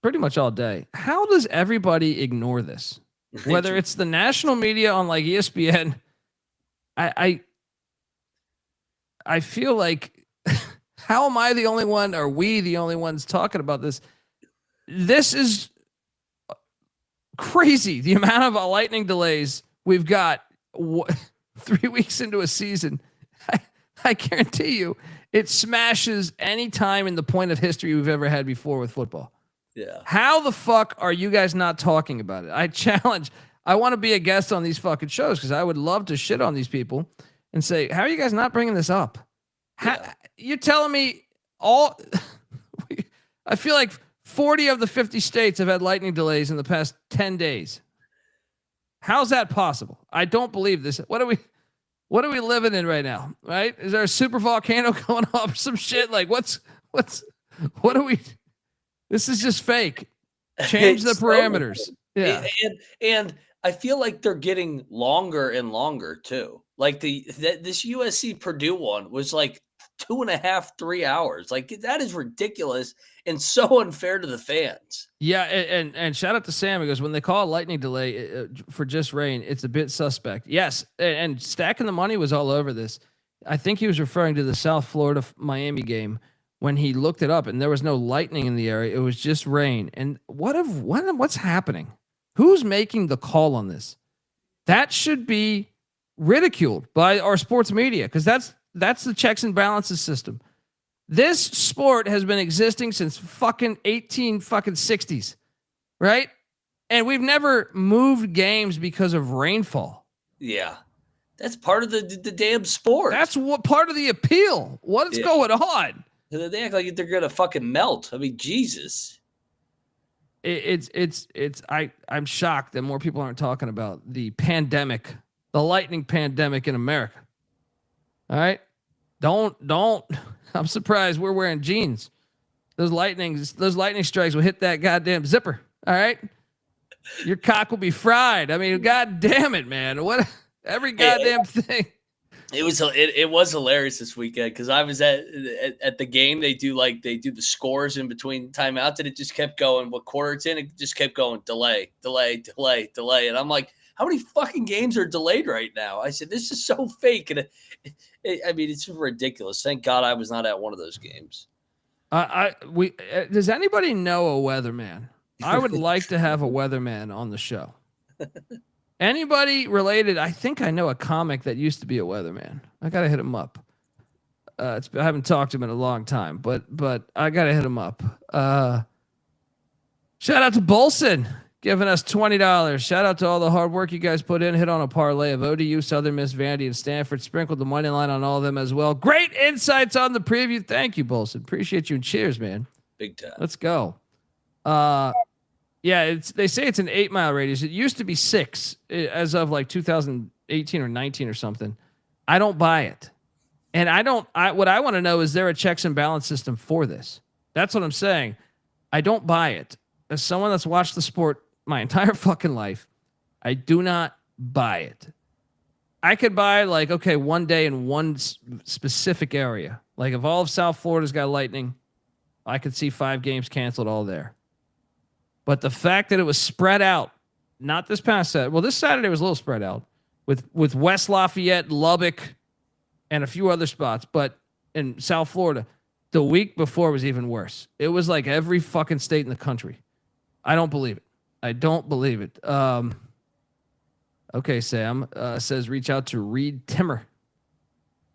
pretty much all day. How does everybody ignore this? Whether it's the national media on like ESPN, I feel like, how am I the only one? Are we the only ones talking about this? This is crazy. The amount of lightning delays we've got 3 weeks into a season. I guarantee you it smashes any time in the point of history we've ever had before with football. Yeah. How the fuck are you guys not talking about it? I want to be a guest on these fucking shows because I would love to shit on these people and say, how are you guys not bringing this up? You're telling me I feel like 40 of the 50 states have had lightning delays in the past 10 days. How's that possible? I don't believe this. What are we living in right now? Right? Is there a super volcano going off or some shit? Like what are we? This is just fake. Change the parameters. Yeah. And I feel like they're getting longer and longer too. Like this USC Purdue one was like 2.5, 3 hours. Like that is ridiculous and so unfair to the fans. Yeah, and shout out to Sam because when they call a lightning delay for just rain, it's a bit suspect. Yes, and Stacking the Money was all over this. I think he was referring to the South Florida Miami game when he looked it up and there was no lightning in the area. It was just rain. And what's happening? Who's making the call on this? That should be ridiculed by our sports media because that's the checks and balances system. This sport has been existing since fucking 60s, right? And we've never moved games because of rainfall. Yeah. That's part of the damn sport. That's what part of the appeal. What's going on? They act like they're going to fucking melt. I mean, Jesus. I'm shocked that more people aren't talking about the pandemic, the lightning pandemic in America. All right. Don't. I'm surprised we're wearing jeans. Those lightning strikes will hit that goddamn zipper. All right. Your cock will be fried. I mean, God damn it, man. What every goddamn thing. It was hilarious this weekend because I was at the game. They do the scores in between timeouts, and it just kept going. What quarter it's in, it just kept going. Delay. And I'm like, how many fucking games are delayed right now? I said, this is so fake. And I mean, it's ridiculous. Thank God I was not at one of those games. Does anybody know a weatherman? I would like to have a weatherman on the show. Anybody related? I think I know a comic that used to be a weatherman. I got to hit him up. I haven't talked to him in a long time, but I got to hit him up. Shout out to Bolson giving us $20. Shout out to all the hard work you guys put in. Hit on a parlay of ODU, Southern Miss, Vandy, and Stanford. Sprinkled the money line on all of them as well. Great insights on the preview. Thank you, Bolson. Appreciate you and cheers, man. Big time. Let's go. Yeah, they say it's an 8 mile radius. It used to be 6 as of like 2018 or 19 or something. I don't buy it. And what I want to know is there a checks and balance system for this? That's what I'm saying. I don't buy it. As someone that's watched the sport my entire fucking life, I do not buy it. I could buy one day in one specific area. Like if all of South Florida's got lightning, I could see 5 games canceled all there. But the fact that it was spread out, not this past Saturday. Well, this Saturday was a little spread out with West Lafayette, Lubbock, and a few other spots. But in South Florida, the week before was even worse. It was like every fucking state in the country. I don't believe it. I don't believe it. Okay, Sam says reach out to Reed Timmer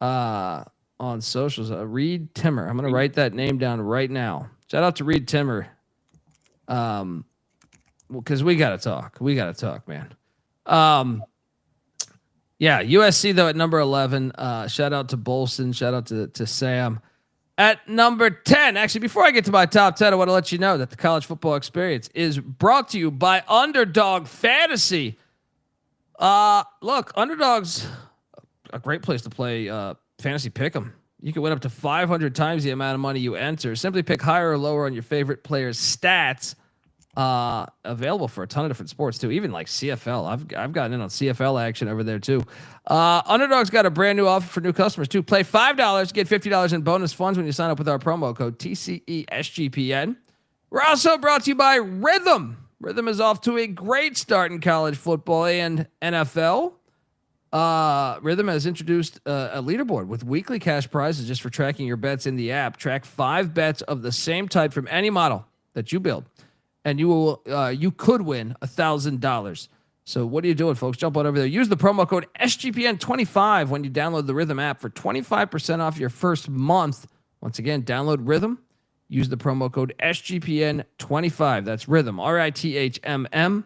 on socials. Reed Timmer. I'm going to write that name down right now. Shout out to Reed Timmer. Because we got to talk. We got to talk, man. Yeah, USC, though, at number 11. Shout out to Bolson. Shout out to Sam. At number 10, actually, before I get to my top 10, I want to let you know that the college football experience is brought to you by Underdog Fantasy. Look, Underdog's a great place to play fantasy pick'em. You can win up to 500 times the amount of money you enter. Simply pick higher or lower on your favorite player's stats. Available for a ton of different sports too, even like CFL. I've gotten in on CFL action over there too. Underdog's got a brand new offer for new customers too. Play $5, get $50 in bonus funds when you sign up with our promo code TCESGPN. We're also brought to you by Rhythm. Rhythm is off to a great start in college football and NFL. Rhythm has introduced a leaderboard with weekly cash prizes just for tracking your bets in the app. Track 5 bets of the same type from any model that you build, and you could win $1,000. So what are you doing, folks? Jump on over there. Use the promo code SGPN25 when you download the Rhythm app for 25% off your first month. Once again, download Rhythm. Use the promo code SGPN25. That's Rhythm, RITHMM,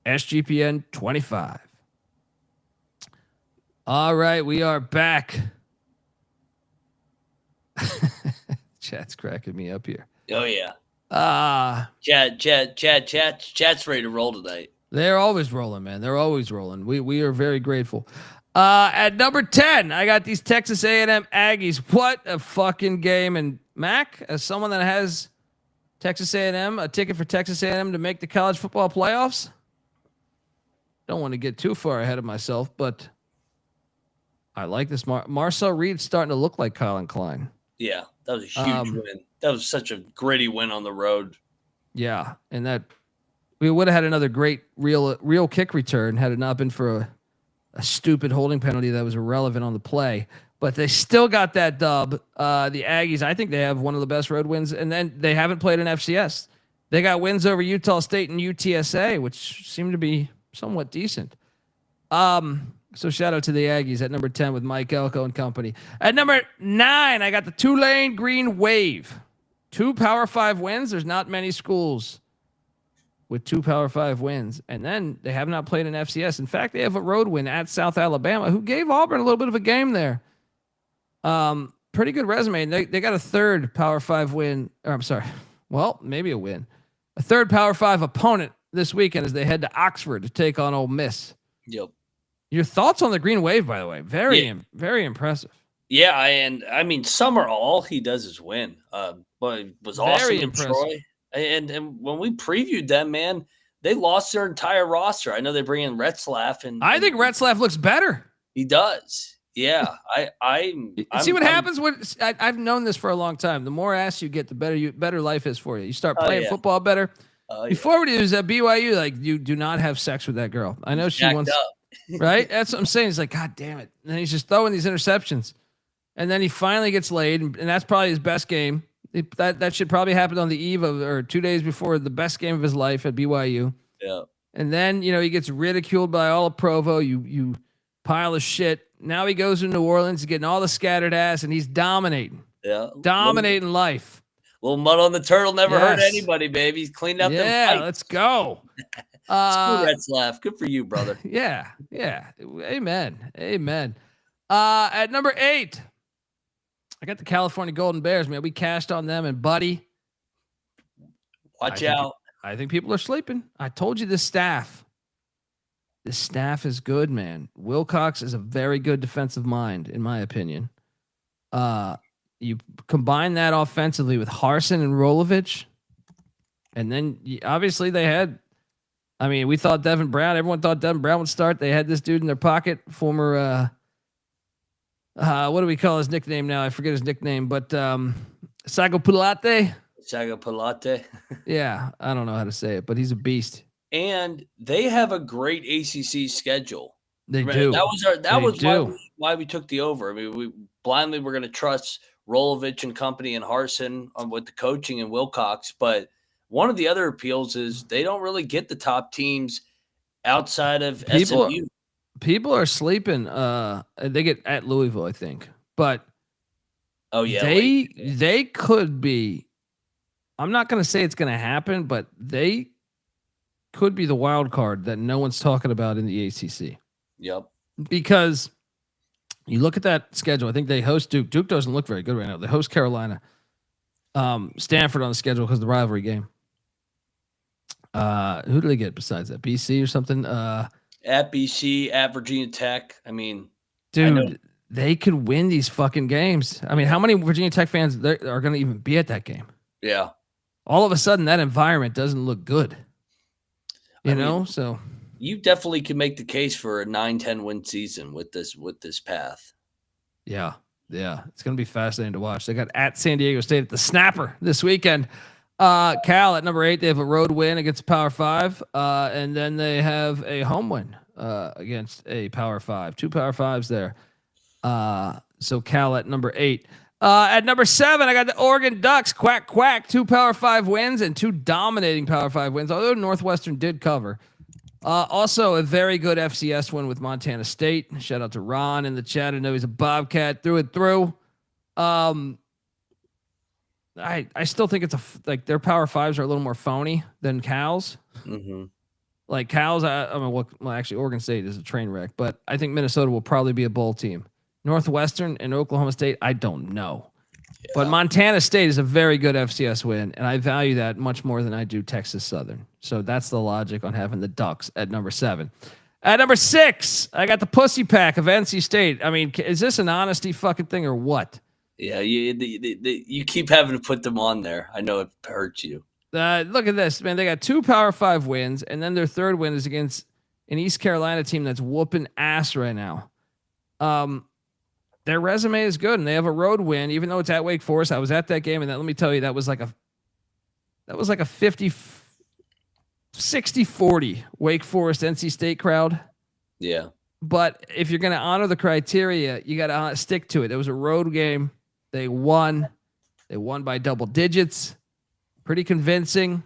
SGPN25. All right, we are back. Chat's cracking me up here. Oh yeah. Chat's ready to roll tonight. They're always rolling, man. They're always rolling. We are very grateful. At number 10, I got these Texas A&M Aggies. What a fucking game! And Mac, as someone that has Texas A&M, a ticket for Texas A&M to make the college football playoffs. Don't want to get too far ahead of myself, but I like this. Marcel Reed's starting to look like Colin Klein. Yeah, that was a huge win. That was such a gritty win on the road. Yeah, and that we would have had another great real kick return had it not been for a stupid holding penalty that was irrelevant on the play. But they still got that dub. The Aggies, I think they have one of the best road wins, and then they haven't played an FCS. They got wins over Utah State and UTSA, which seem to be somewhat decent. So shout out to the Aggies at number 10 with Mike Elko and company. At number 9, I got the Tulane Green Wave. 2 Power 5 wins. There's not many schools with 2 Power 5 wins. And then they have not played an FCS. In fact, they have a road win at South Alabama, who gave Auburn a little bit of a game there. Pretty good resume. And they got a 3rd Power 5 win. Or I'm sorry. Well, maybe a win. A 3rd Power 5 opponent this weekend as they head to Oxford to take on Ole Miss. Yep. Your thoughts on the Green Wave, by the way? Very impressive. Yeah, and I mean, Summer, all he does is win. But it was awesome Very in impressive. Troy. And when we previewed them, man, they lost their entire roster. I know they bring in Retzlaff, and I think Retzlaff looks better. He does. Yeah, I'm see what happens when I've known this for a long time. The more ass you get, the better life is for you. You start playing football better. Before we was at BYU, like you do not have sex with that girl. I know she wants. Right? That's what I'm saying. He's like, God damn it. And he's just throwing these interceptions. And then he finally gets laid. And that's probably his best game. That should probably happen on the eve of, or 2 days before the best game of his life at BYU. Yeah. And then, he gets ridiculed by all of Provo. You pile of shit. Now he goes to New Orleans, getting all the scattered ass, and he's dominating. Yeah. Dominating life. Little mud on the turtle never hurt anybody, baby. He's cleaned up them Yeah, pipes. let's go. Retzlaff. Good for you, brother. Yeah. Amen. At number 8, I got the California Golden Bears, man. We cashed on them, and buddy, watch out. I think people are sleeping. I told you this staff is good, man. Wilcox is a very good defensive mind, in my opinion. You combine that offensively with Harsin and Rolovich, and then obviously they had. I mean, we thought Devin Brown. Everyone thought Devin Brown would start. They had this dude in their pocket, former. What do we call his nickname now? I forget his nickname, but Sagopulate. Sagopulate. Yeah, I don't know how to say it, but he's a beast. And they have a great ACC schedule. They do. That was why we took the over. I mean, we blindly were going to trust Rolovich and company and Harsin with the coaching and Wilcox, but one of the other appeals is they don't really get the top teams outside of SMU. People are sleeping. They get at Louisville, I think, but they could be. I'm not going to say it's going to happen, but they could be the wild card that no one's talking about in the ACC. Yep. Because you look at that schedule. I think they host Duke. Duke doesn't look very good right now. They host Carolina. Stanford on the schedule because of the rivalry game. Who do they get besides that? BC or something? At BC, at Virginia Tech. I mean, dude, they could win these fucking games. I mean, how many Virginia Tech fans are going to even be at that game? Yeah. All of a sudden, that environment doesn't look good. So you definitely can make the case for a 9-10 win season with this path. Yeah. It's going to be fascinating to watch. They got at San Diego State at the Snapper this weekend. Cal at number 8, they have a road win against Power 5. And then they have a home win against a Power 5. 2 Power 5s there. So Cal at number 8. At number 7, I got the Oregon Ducks. Quack, quack. 2 Power 5 wins and 2 dominating Power 5 wins, although Northwestern did cover. Also, a very good FCS win with Montana State. Shout out to Ron in the chat. I know he's a Bobcat through and through. I still think it's their Power 5s are a little more phony than Cal's. Mm-hmm. Like Cal's, actually Oregon State is a train wreck, but I think Minnesota will probably be a bowl team. Northwestern and Oklahoma State, I don't know. Yeah. But Montana State is a very good FCS win, and I value that much more than I do Texas Southern. So that's the logic on having the Ducks at number 7. At number 6, I got the Pussy Pack of NC State. I mean, is this an honesty fucking thing or what? Yeah, you keep having to put them on there. I know it hurts you. Look at this, man. They got 2 Power 5 wins, and then their third win is against an East Carolina team that's whooping ass right now. Their resume is good, and they have a road win, even though it's at Wake Forest. I was at that game, and let me tell you, that was like a 60-40 Wake Forest NC State crowd. Yeah. But if you're going to honor the criteria, you got to stick to it. It was a road game. They won. They won by double digits. Pretty convincing.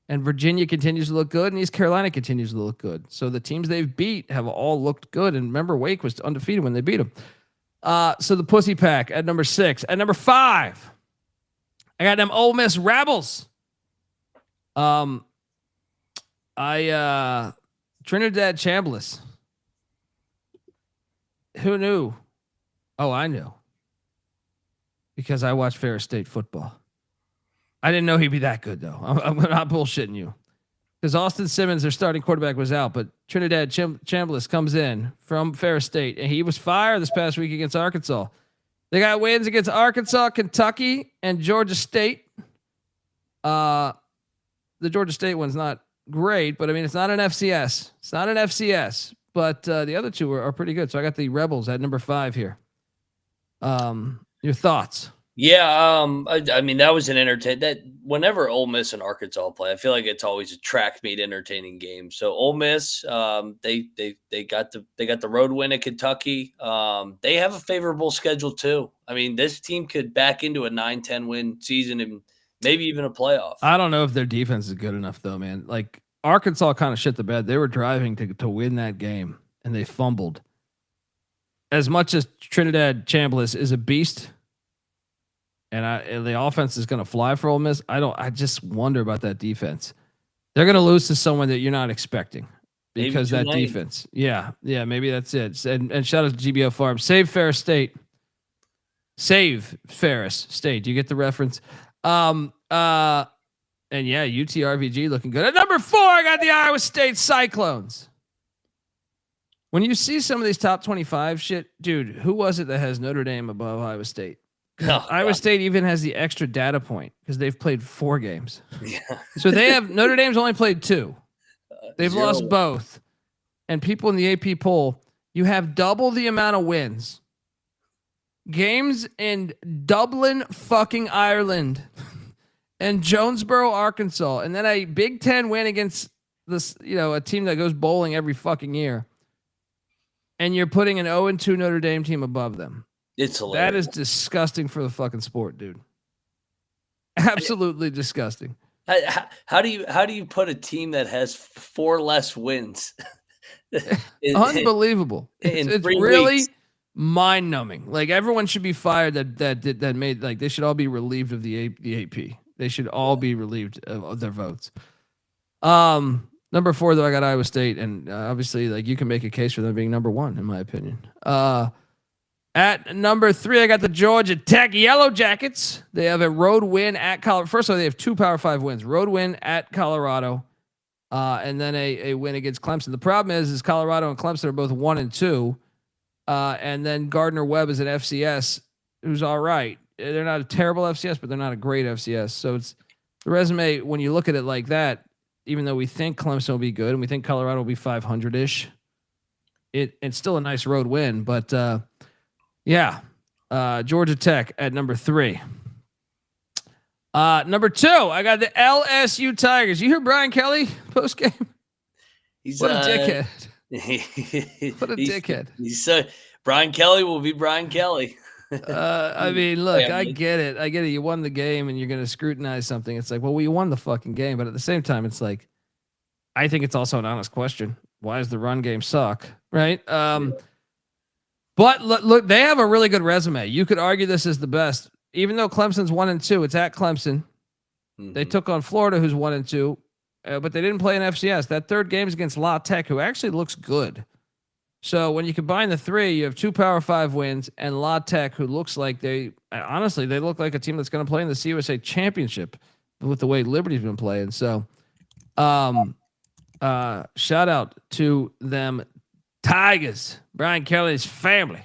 And Virginia continues to look good, and East Carolina continues to look good. So the teams they've beat have all looked good. And remember, Wake was undefeated when they beat them. So the Pussy Pack at number 6. At number 5, I got them Ole Miss Rebels. Trinidad Chambliss. Who knew? Oh, I knew. Because I watch Ferris State football. I didn't know he'd be that good, though. I'm not bullshitting you. Because Austin Simmons, their starting quarterback, was out, but Trinidad Chambliss comes in from Ferris State, and he was fired this past week against Arkansas. They got wins against Arkansas, Kentucky, and Georgia State. The Georgia State one's not great, but I mean, it's not an FCS. It's not an FCS, but the other two are pretty good. So I got the Rebels at number 5 here. Your thoughts? Yeah, I mean, that was an that whenever Ole Miss and Arkansas play, I feel like it's always a track meet entertaining game. So Ole Miss, they got the road win at Kentucky. They have a favorable schedule too. I mean, this team could back into a 9-10 win season and maybe even a playoff. I don't know if their defense is good enough though, man. Like Arkansas kind of shit the bed. They were driving to win that game and they fumbled. As much as Trinidad Chambliss is a beast, and the offense is going to fly for Ole Miss, I just wonder about that defense. They're going to lose to someone that you're not expecting because that defense. Yeah, maybe that's it. And shout out to GBO Farm. Save Ferris State. Save Ferris State. Do you get the reference? And yeah, UTRVG looking good. At number 4, I got the Iowa State Cyclones. When you see some of these top 25 shit, dude, who was it that has Notre Dame above Iowa State? Iowa State even has the extra data point because they've played 4 games. Yeah. So they have Notre Dame's only played 2. They've lost both. And people in the AP poll, you have double the amount of wins. Games in Dublin, fucking Ireland, and Jonesboro, Arkansas, and then a Big Ten win against this, a team that goes bowling every fucking year. And you're putting an 0-2 Notre Dame team above them. It's hilarious. That is disgusting for the fucking sport, dude. Absolutely disgusting. How do you put a team that has 4 less wins? Unbelievable. It's really mind numbing. Like everyone should be fired that made, like, they should all be relieved of the AP. They should all be relieved of their votes. Number 4 though, I got Iowa State, and obviously, like, you can make a case for them being number 1 in my opinion. At number 3, I got the Georgia Tech Yellow Jackets. They have a road win at Colorado. First of all, they have 2 Power 5 wins. Road win at Colorado, and then a win against Clemson. The problem is Colorado and Clemson are both 1-2, and then Gardner Webb is an FCS who's all right. They're not a terrible FCS, but they're not a great FCS. So it's the resume when you look at it like that. Even though we think Clemson will be good and we think Colorado will be 500-ish, it's still a nice road win. But Georgia Tech at number 3. Number 2, I got the LSU Tigers. You hear Brian Kelly post game? What a dickhead! What a dickhead! Brian Kelly will be Brian Kelly. I mean, look, I get it. You won the game and you're going to scrutinize something. It's like, well, we won the fucking game. But at the same time, it's like, I think it's also an honest question. Why does the run game suck? Right. But look, they have a really good resume. You could argue this is the best, even though Clemson's 1-2, it's at Clemson. Mm-hmm. They took on Florida, who's 1-2, but they didn't play an FCS. That third game is against La Tech, who actually looks good. So when you combine the 3, you have 2 Power 5 wins and La Tech, who looks like they look like a team that's going to play in the CUSA Championship with the way Liberty's been playing. So, shout out to them Tigers, Brian Kelly's family.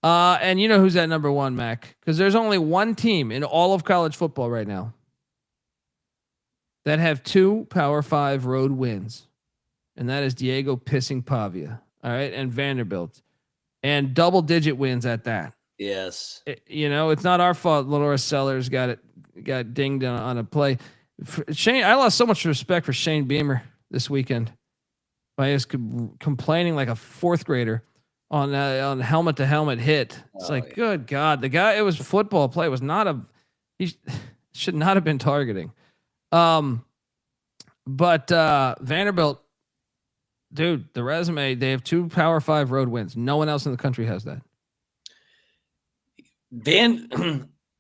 And you know who's at number 1, Mac? Because there's only one team in all of college football right now that have 2 Power 5 road wins, and that is Diego pissing Pavia. All right, and Vanderbilt, and double-digit wins at that. Yes. It's not our fault. Lenora Sellers got dinged on a play. Shane, I lost so much respect for Shane Beamer this weekend by just complaining like a 4th grader on helmet to helmet hit. It's good God, the guy. It was football play. It was not he should not have been targeting. But Vanderbilt, dude, the resume, they have 2 Power 5 road wins. No one else in the country has that.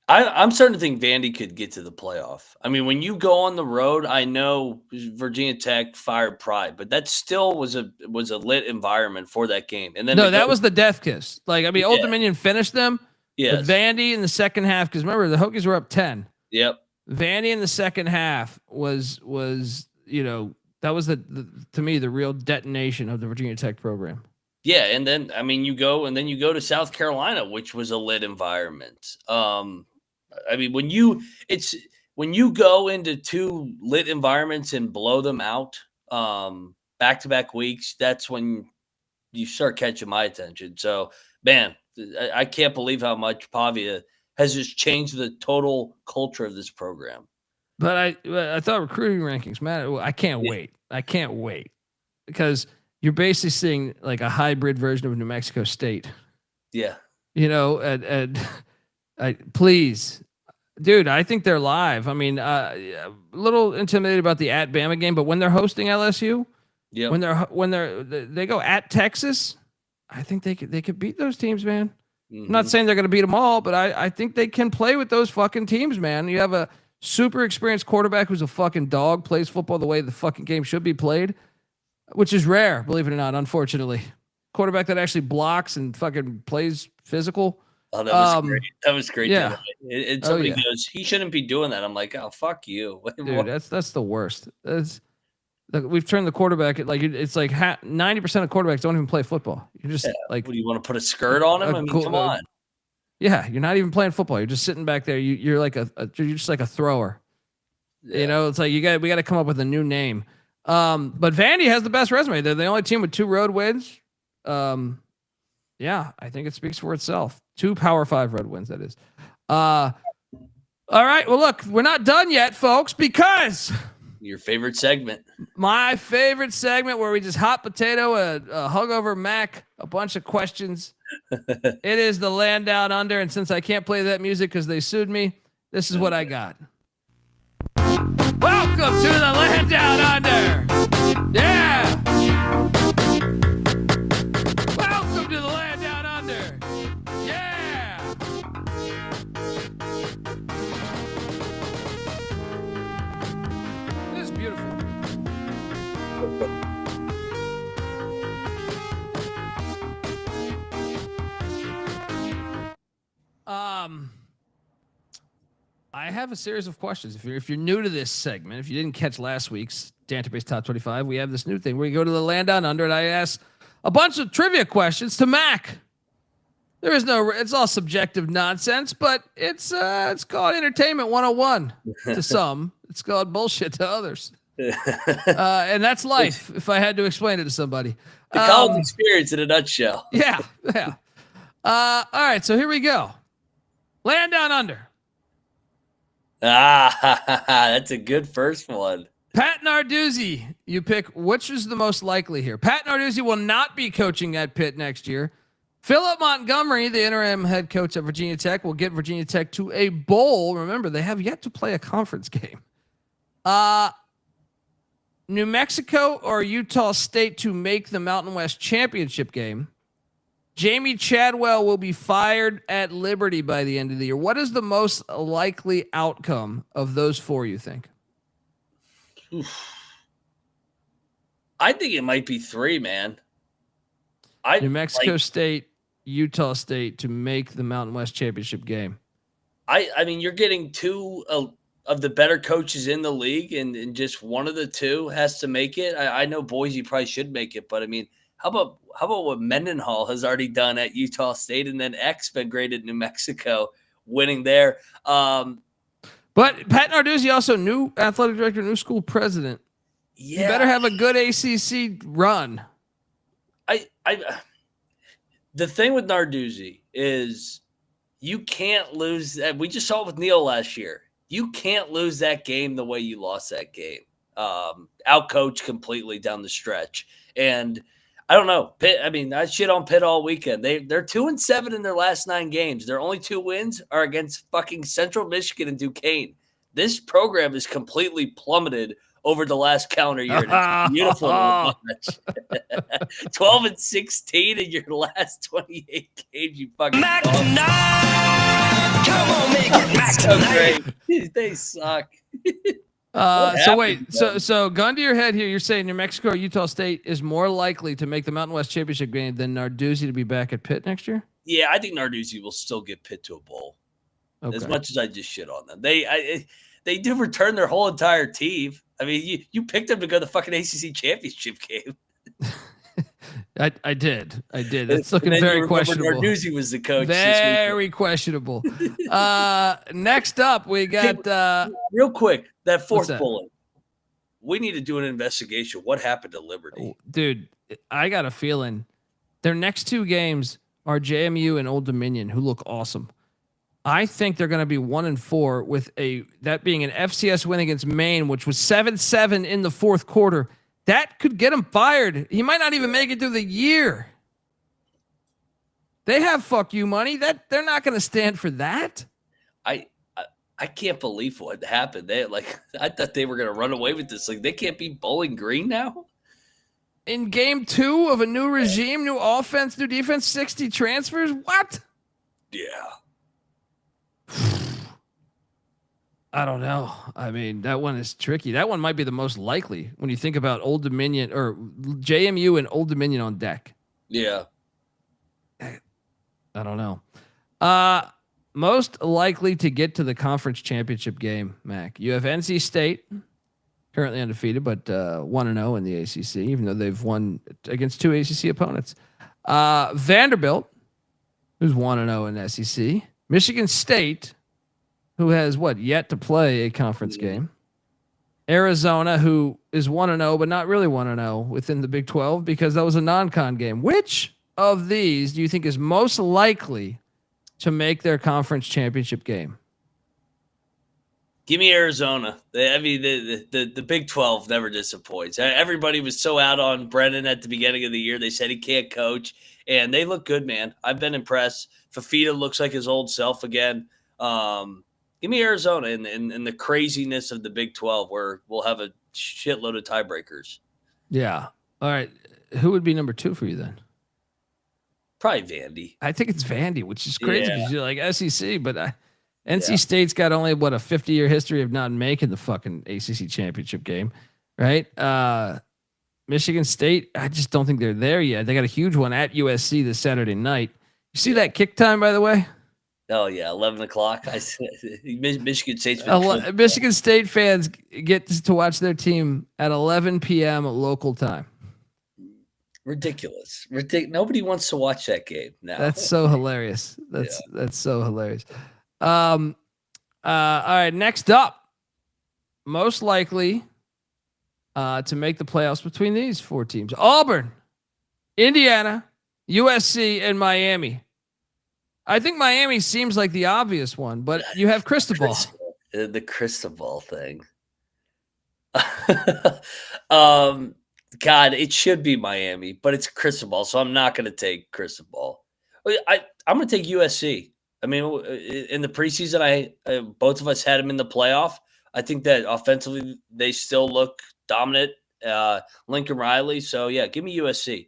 I'm starting to think Vandy could get to the playoff. I mean, when you go on the road, I know Virginia Tech fired pride, but that still was a lit environment for that game. And then that was the death kiss. Old Dominion finished them. Yes. But Vandy in the second half, because remember the Hokies were up 10. Yep. Vandy in the second half was that was to me the real detonation of the Virginia Tech program. Yeah, and then you go to South Carolina, which was a lit environment. When you go into 2 lit environments and blow them out back-to-back weeks, that's when you start catching my attention. So, man, I can't believe how much Pavia has just changed the total culture of this program. But I thought recruiting rankings, man, I can't wait. I can't wait because you're basically seeing like a hybrid version of New Mexico State. Yeah. Please, dude, I think they're live. I mean, a little intimidated about the at Bama game, but when they're hosting LSU, when they go at Texas, I think they could beat those teams, man. I'm not saying they're going to beat them all, but I think they can play with those fucking teams, man. You have a super experienced quarterback who's a fucking dog, plays football the way the fucking game should be played, which is rare, believe it or not, unfortunately. Quarterback that actually blocks and fucking plays physical. Oh, that was great. That was great. Yeah. And somebody goes, he shouldn't be doing that. I'm like, oh, fuck you. Dude, that's the worst. We've turned the quarterback it's like 90% of quarterbacks don't even play football. You're just what do you want to put a skirt on him? Come on. Yeah, you're not even playing football. You're just sitting back there. You're like you're just like a thrower. Yeah. It's like we got to come up with a new name. But Vandy has the best resume. They're the only team with 2 road wins. Yeah, I think it speaks for itself. 2 Power 5 road wins, that is. All right. Well, look, we're not done yet, folks, because your favorite segment, my favorite segment, where we just hot potato a hungover Mac a bunch of questions. It is the Land Down Under, and since I can't play that music because they sued me, this is what I got. Welcome to the Land Down Under. Yeah. Welcome to the Land Down Under. Yeah. This is beautiful. I have a series of questions. If you're new to this segment, if you didn't catch last week's Dantabase Top 25, we have this new thing where we go to the Land Down Under and I ask a bunch of trivia questions to Mac. It's all subjective nonsense, but it's called Entertainment 101 to some. It's called bullshit to others. And that's life, if I had to explain it to somebody. The college experience in a nutshell. Yeah. All right, so here we go. Land Down Under. That's a good first one. Pat Narduzzi, you pick which is the most likely here. Pat Narduzzi will not be coaching at Pitt next year. Philip Montgomery, the interim head coach at Virginia Tech, will get Virginia Tech to a bowl. Remember, they have yet to play a conference game. New Mexico or Utah State to make the Mountain West Championship game. Jamie Chadwell will be fired at Liberty by the end of the year. What is the most likely outcome of those 4, you think? I think it might be 3, man. New Mexico State, Utah State to make the Mountain West Championship game. I mean, you're getting 2 of the better coaches in the league, and just one of the 2 has to make it. I know Boise probably should make it, but I mean, how about what Mendenhall has already done at Utah State, and then X been great at New Mexico, winning there. But Pat Narduzzi also new athletic director, new school president. Yeah. You better have a good ACC run. The thing with Narduzzi is you can't lose. We just saw it with Neil last year. You can't lose that game the way you lost that game. Outcoached completely down the stretch. And I don't know. Pitt, I mean, I shit on Pitt all weekend. They're 2-7 in their last 9 games. Their only 2 wins are against fucking Central Michigan and Duquesne. This program is completely plummeted over the last calendar year. And it's beautiful to watch. 12-16 in your last 28 games. You fucking Mac tonight. Come on, make it Mac so tonight. great. They suck. So wait, so gun to your head here. You're saying New Mexico or Utah State is more likely to make the Mountain West Championship game than Narduzzi to be back at Pitt next year? Yeah, I think Narduzzi will still get Pitt to a bowl. Okay. As much as I just shit on them, they do return their whole entire team. I mean, you picked them to go to the fucking ACC Championship game. I did. It's looking very questionable. Narduzzi was the coach. Very questionable. Next up, we got real quick that fourth bullet. We need to do an investigation. What happened to Liberty, dude? I got a feeling their next 2 games are JMU and Old Dominion, who look awesome. I think they're going to be 1-4 with that being an FCS win against Maine, which was 7-7 in the fourth quarter. That could get him fired. He might not even make it through the year. They have fuck you money. That they're not going to stand for that. I can't believe what happened. I thought they were going to run away with this. Like, they can't be Bowling Green now. In game 2 of a new regime, new offense, new defense, 60 transfers. What? Yeah. I don't know. I mean, that one is tricky. That one might be the most likely when you think about Old Dominion or JMU and Old Dominion on deck. Yeah. I don't know. Most likely to get to the conference championship game, Mac. You have NC State, currently undefeated, but 1-0 in the ACC, even though they've won against 2 ACC opponents. Vanderbilt, who's 1-0 in the SEC. Michigan State, who has yet to play a conference game. Arizona, who is 1-0, but not really 1-0 within the Big 12 because that was a non-con game. Which of these do you think is most likely to make their conference championship game? Give me Arizona. The Big 12 never disappoints. Everybody was so out on Brennan at the beginning of the year. They said he can't coach, and they look good, man. I've been impressed. Fafita looks like his old self again. Give me Arizona in the craziness of the Big 12 where we'll have a shitload of tiebreakers. Yeah. All right. Who would be number 2 for you then? Probably Vandy. I think it's Vandy, which is crazy because you're like SEC, but NC State's got only a 50-year history of not making the fucking ACC championship game, right? Michigan State, I just don't think they're there yet. They got a huge one at USC this Saturday night. You see that kick time, by the way? Oh yeah, 11 o'clock. I said Michigan State's Michigan State fans get to watch their team at 11 p.m. local time. Ridiculous. Nobody wants to watch that game now. That's so hilarious. That's so hilarious. All right, next up, most likely to make the playoffs between these 4 teams: Auburn, Indiana, USC, and Miami. I think Miami seems like the obvious one, but you have Cristobal. The Cristobal thing. God, it should be Miami, but it's Cristobal, so I'm not going to take Cristobal. I'm going to take USC. I mean, in the preseason, both of us had them in the playoff. I think that offensively they still look dominant. Lincoln Riley, so yeah, give me USC.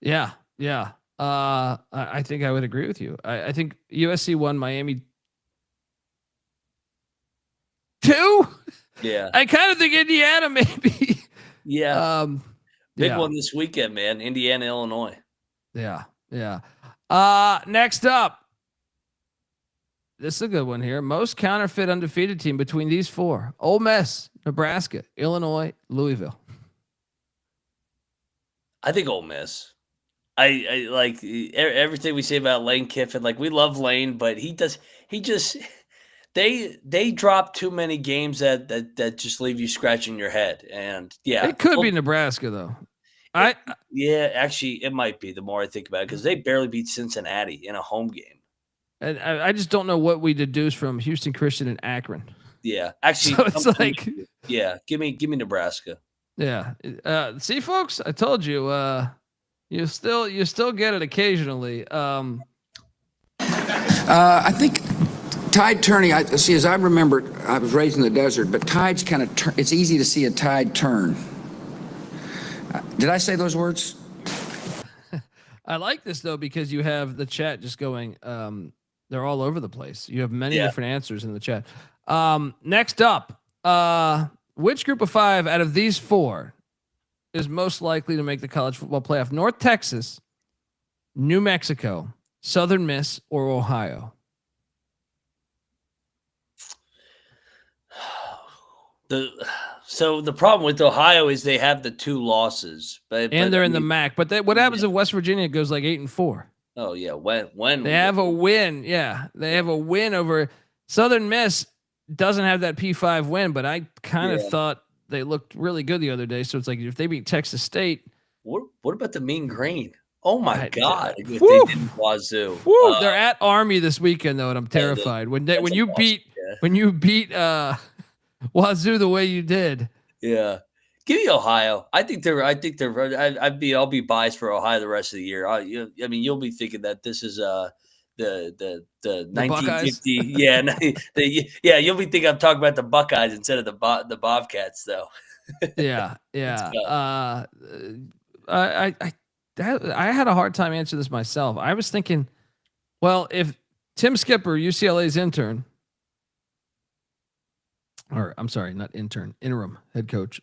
Yeah. I think I would agree with you. I think USC 1, Miami 2. Yeah, I kind of think Indiana maybe. Yeah. Big one this weekend, man. Indiana, Illinois. Yeah. Next up. This is a good one here. Most counterfeit undefeated team between these 4: Ole Miss, Nebraska, Illinois, Louisville. I think Ole Miss. I like everything we say about Lane Kiffin. Like, we love Lane, but he just they drop too many games that just leave you scratching your head. And yeah, It could be Nebraska though. Yeah, actually, it might be the more I think about it because they barely beat Cincinnati in a home game. And I just don't know what we deduce from Houston Christian and Akron. Yeah, actually, So it's like, yeah, give me Nebraska. yeah. See, folks, I told you. You still get it occasionally. I think tide turning. As I remember, I was raised in the desert, but tides kind of turn. It's easy to see a tide turn. Did I say those words? I like this though because you have the chat just going. They're all over the place. You have many different answers in the chat. Next up, which group of 5 out of these 4 is most likely to make the college football playoff? North Texas, New Mexico, Southern Miss, or Ohio? So the problem with Ohio is they have the 2 losses, but they're in the MAC. But what happens if West Virginia goes like 8-4? Oh yeah, when they have a win, they have a win over Southern Miss. Doesn't have that P5 win, but I kind of thought they looked really good the other day. So it's like if they beat Texas State, what about the Mean Green? Oh my God! If they didn't Wazoo, they're at Army this weekend though, and I'm terrified when you beat Wazoo the way you did. Yeah. Give me Ohio. I'll be biased for Ohio the rest of the year. You'll be thinking that this is the 1950. You'll be thinking I'm talking about the Buckeyes instead of the Bobcats though. Yeah. I had a hard time answering this myself. I was thinking, well, if Tim Skipper, UCLA's intern, or I'm sorry, not intern, interim head coach,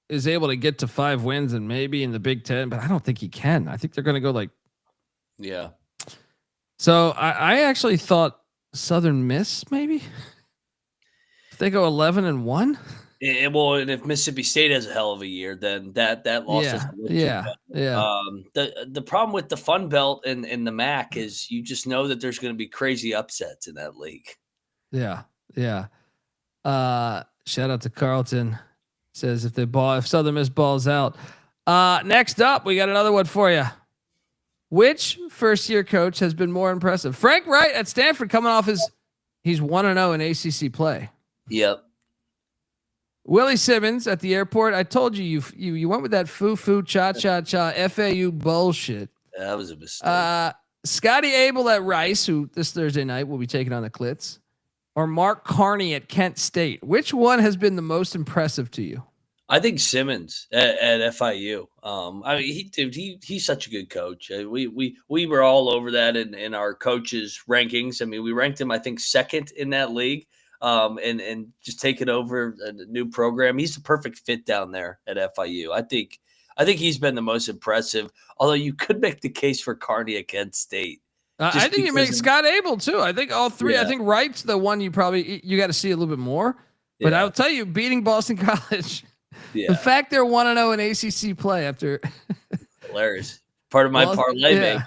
is able to get to 5 wins and maybe in the Big Ten, but I don't think he can. I think they're going to go like, yeah. So I actually thought Southern Miss maybe if they go 11-1. And if Mississippi State has a hell of a year, then that loss. Yeah. The problem with the Fun Belt and the MAC is you just know that there's going to be crazy upsets in that league. Yeah. Shout out to Carlton. Says if Southern Miss balls out. Next up, we got another one for you. Which first-year coach has been more impressive? Frank Wright at Stanford, coming off he's 1-0 in ACC play. Yep. Willie Simmons at the airport. I told you went with that foo cha FAU bullshit. That was a mistake. Scotty Abel at Rice, who this Thursday night will be taking on the Clits, or Mark Carney at Kent State. Which one has been the most impressive to you? I think Simmons at FIU. He's such a good coach. We were all over that in our coaches rankings. I mean, we ranked him, I think, 2nd in that league. And just take it over a new program. He's the perfect fit down there at FIU. I think he's been the most impressive. Although you could make the case for Carney at Kent State. I think you make Scott Abel too. I think all 3. Yeah. I think Wright's the one you got to see a little bit more. But I'll tell you, beating Boston College. Yeah. The fact they're 1-0 in ACC play after hilarious. Part of my parlay, man.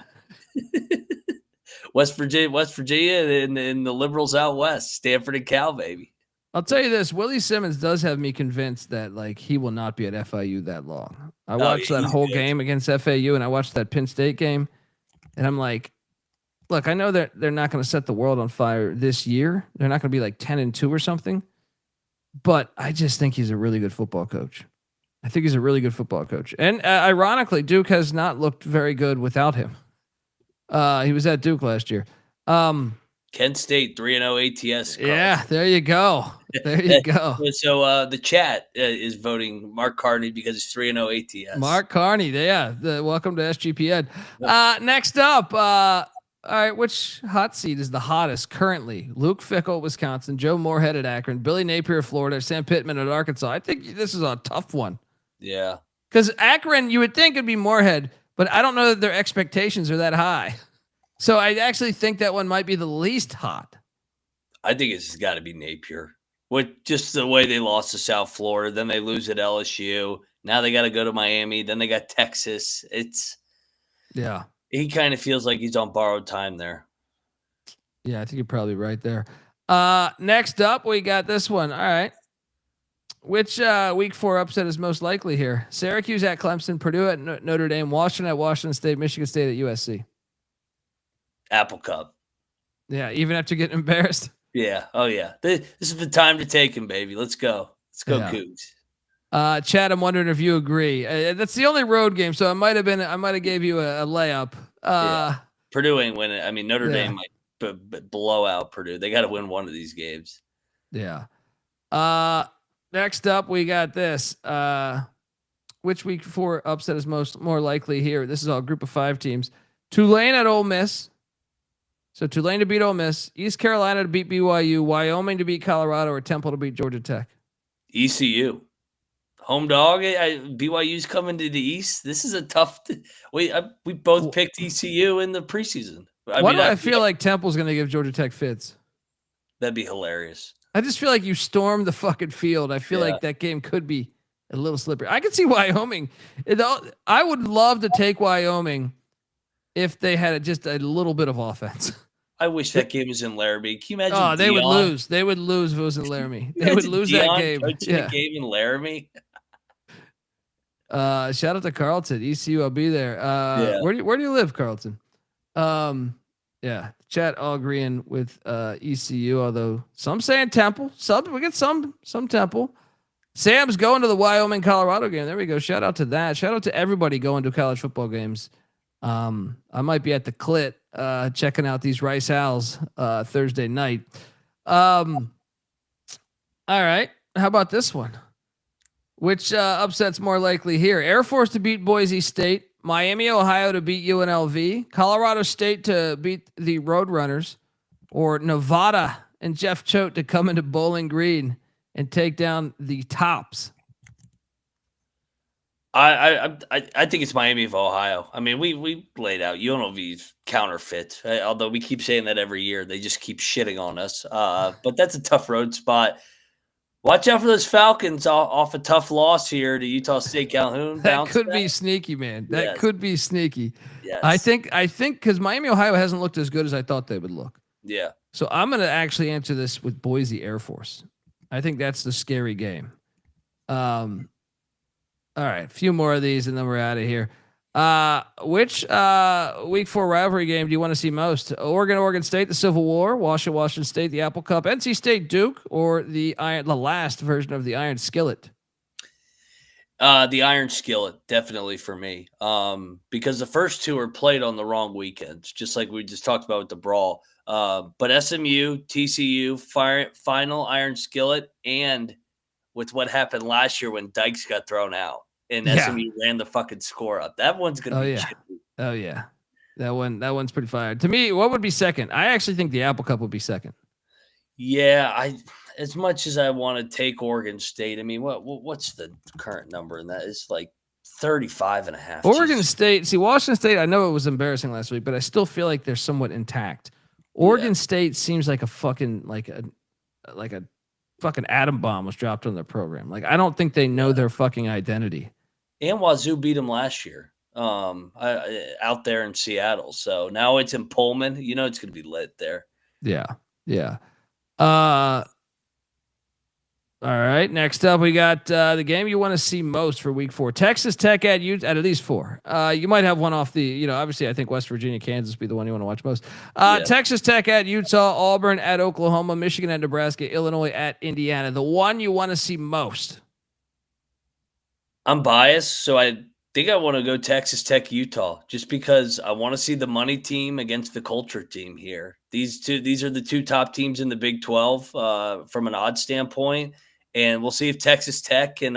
West Virginia, and the liberals out west, Stanford and Cal, baby. I'll tell you this: Willie Simmons does have me convinced that he will not be at FIU that long. I watched that whole game against FAU, and I watched that Penn State game, and I'm like, look, I know that they're not going to set the world on fire this year. They're not going to be like 10-2 or something. But I just think he's a really good football coach. And ironically, Duke has not looked very good without him. He was at Duke last year. Kent State 3-0 ATS. Carl. Yeah, there you go. So the chat is voting Mark Carney because he's 3-0 ATS. Mark Carney, welcome to SGPN. Next up, all right, which hot seat is the hottest currently? Luke Fickell, Wisconsin, Joe Moorhead at Akron, Billy Napier, Florida, Sam Pittman at Arkansas. I think this is a tough one. Yeah. Because Akron, you would think it'd be Moorhead, but I don't know that their expectations are that high. So I actually think that one might be the least hot. I think it's got to be Napier. With just the way they lost to South Florida, then they lose at LSU. Now they got to go to Miami. Then they got Texas. He kind of feels like he's on borrowed time there. Yeah, I think you're probably right there. Next up, we got this one. All right. Which week 4 upset is most likely here? Syracuse at Clemson, Purdue at Notre Dame, Washington at Washington State, Michigan State at USC. Apple Cup. Yeah, even after getting embarrassed. Yeah. Oh yeah. This is the time to take him, baby. Let's go. Let's go, Cougs. Chad, I'm wondering if you agree. That's the only road game, so I might have gave you a layup. Purdue ain't winning. I mean, Notre Dame might blow out Purdue. They got to win one of these games. Yeah. Next up, we got this. Which week 4 upset is more likely here? This is all group of 5 teams. Tulane at Ole Miss. So Tulane to beat Ole Miss, East Carolina to beat BYU, Wyoming to beat Colorado, or Temple to beat Georgia Tech. ECU. Home dog. BYU's coming to the East. This is a tough. We both picked ECU in the preseason. Why do I feel like Temple's going to give Georgia Tech fits? That'd be hilarious. I just feel like you stormed the fucking field. I feel like that game could be a little slippery. I could see Wyoming. I would love to take Wyoming if they had just a little bit of offense. I wish that game was in Laramie. Can you imagine? Oh, they would lose. They would lose if it was in Laramie. They would lose that game. Yeah. A game in Laramie. Shout out to Carlton, ECU. I'll be there. Where do you live, Carlton? Yeah, chat all agreeing with ECU, although some saying Temple. We get some Temple. Sam's going to the Wyoming Colorado game. There we go. Shout out to that. Shout out to everybody going to college football games. I might be at the Clit checking out these Rice Owls Thursday night. All right. How about this one? Which upset's more likely here? Air Force to beat Boise State, Miami, Ohio to beat UNLV, Colorado State to beat the Roadrunners, or Nevada and Jeff Choate to come into Bowling Green and take down the Tops. I think it's Miami of Ohio. I mean, we laid out UNLV's counterfeit. Although we keep saying that every year, they just keep shitting on us. But that's a tough road spot. Watch out for those Falcons off a tough loss here to Utah State Calhoun. That could be sneaky, man. That could be sneaky. Yes. I think because Miami, Ohio hasn't looked as good as I thought they would look. Yeah. So I'm going to actually answer this with Boise Air Force. I think that's the scary game. All right, a few more of these and then we're out of here. Which week 4 rivalry game do you want to see most? Oregon State, the Civil War, Washington State, the Apple Cup, NC State, Duke, or the last version of the Iron Skillet? The Iron Skillet, definitely for me. Because the first 2 are played on the wrong weekends, just like we just talked about with the brawl. But SMU, TCU, final Iron Skillet, and with what happened last year when Dykes got thrown out. And SMU ran the fucking score up. That one's gonna be chippy. Oh yeah, that one's pretty fire. To me, what would be second? I actually think the Apple Cup would be second. Yeah, as much as I want to take Oregon State, I mean, what's the current number in that? It's like 35.5. Oregon State. See, Washington State. I know it was embarrassing last week, but I still feel like they're somewhat intact. Oregon State seems like a fucking like a fucking atom bomb was dropped on their program. Like I don't think they know their fucking identity. And Wazoo beat them last year out there in Seattle. So now it's in Pullman. You know it's going to be lit there. Yeah. All right. Next up, we got the game you want to see most for week 4. Texas Tech at Utes at least 4. You might have one off the, obviously I think West Virginia, Kansas be the one you want to watch most. Texas Tech at Utah, Auburn at Oklahoma, Michigan at Nebraska, Illinois at Indiana. The one you want to see most. I'm biased, so I think I want to go Texas Tech, Utah, just because I want to see the money team against the culture team here. These are the 2 top teams in the Big 12 from an odds standpoint. And we'll see if Texas Tech can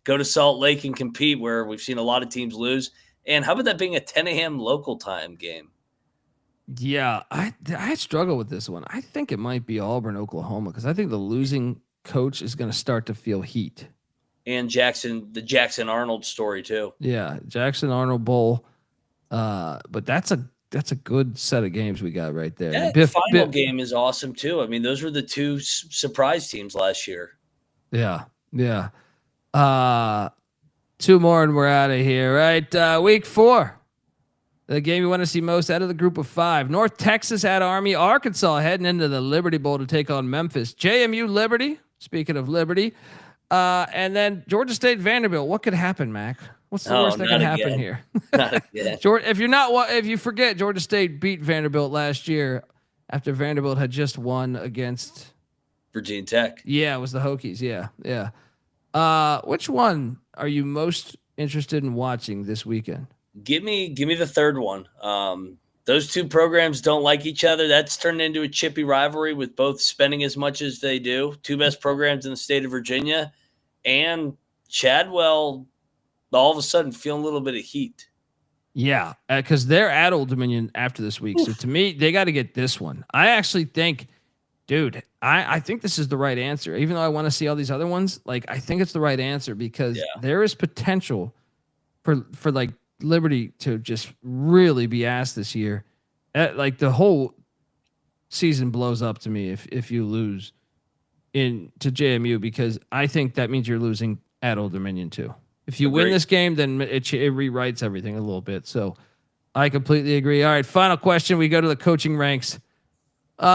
go to Salt Lake and compete where we've seen a lot of teams lose. And how about that being a 10 a.m. local time game? Yeah, I struggle with this one. I think it might be Auburn, Oklahoma, because I think the losing coach is going to start to feel heat. And the Jackson Arnold story too. Yeah, Jackson Arnold Bowl. But that's a good set of games we got right there. Yeah, the final game is awesome too. I mean, those were the 2 surprise teams last year. Yeah. 2 more and we're out of here. Right. Week 4. The game you want to see most out of the group of 5. North Texas at Army. Arkansas heading into the Liberty Bowl to take on Memphis. JMU Liberty. Speaking of Liberty. And then Georgia State Vanderbilt. What could happen, Mac? What's the worst that can happen here? If you forget, Georgia State beat Vanderbilt last year after Vanderbilt had just won against Virginia Tech. Yeah, it was the Hokies. Yeah. Which one are you most interested in watching this weekend? Give me the third one. Those two programs don't like each other. That's turned into a chippy rivalry with both spending as much as they do. Two best programs in the state of Virginia, and Chadwell all of a sudden feeling a little bit of heat. Yeah, because they're at Old Dominion after this week. So to me, they got to get this one. I actually think, dude, I think this is the right answer. Even though I want to see all these other ones, like I think it's the right answer because there is potential for like Liberty to just really be asked this year. Like the whole season blows up to me if you lose to JMU, because I think that means you're losing at Old Dominion too. If you win this game, then it rewrites everything a little bit. So I completely agree. All right, final question. We go to the coaching ranks. We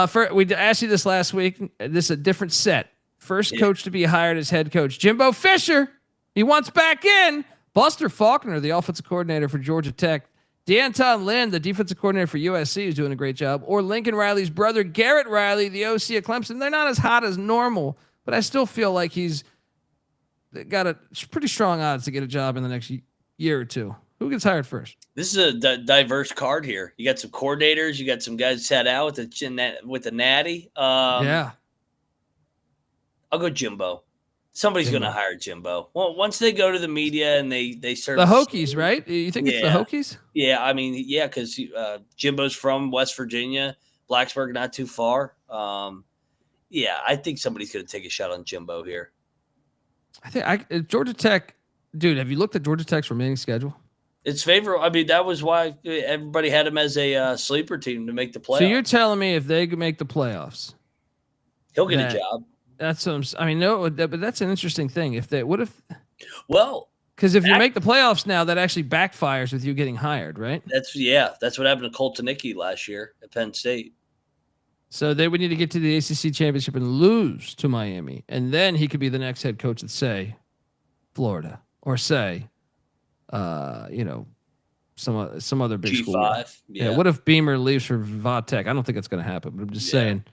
asked you this last week. This is a different set. First coach to be hired as head coach, Jimbo Fisher. He wants back in. Buster Faulkner, the offensive coordinator for Georgia Tech. D'Anton Lynn, the defensive coordinator for USC, is doing a great job. Or Lincoln Riley's brother, Garrett Riley, the OC at Clemson. They're not as hot as normal, but I still feel like he's got a pretty strong odds to get a job in the next year or two. Who gets hired first? This is a diverse card here. You got some coordinators. You got some guys sat out with the natty. Yeah. I'll go Jimbo. Somebody's going to hire Jimbo. Well, once they go to the media and they serve the Hokies, right? You think it's the Hokies? Yeah, I mean, because Jimbo's from West Virginia, Blacksburg, not too far. I think somebody's going to take a shot on Jimbo here. I think Georgia Tech, dude. Have you looked at Georgia Tech's remaining schedule? It's favorable. I mean, that was why everybody had him as a sleeper team to make the playoffs. So you're telling me if they make the playoffs, he'll get a job. That's what I mean. No, but that's an interesting thing. Because if you make the playoffs now, that actually backfires with you getting hired, right? That's what happened to Coltonicki last year at Penn State. So they would need to get to the ACC Championship and lose to Miami, and then he could be the next head coach at, say, Florida, or say, some other big G5, school. Yeah. What if Beamer leaves for Vatech? I don't think it's going to happen, but I'm just saying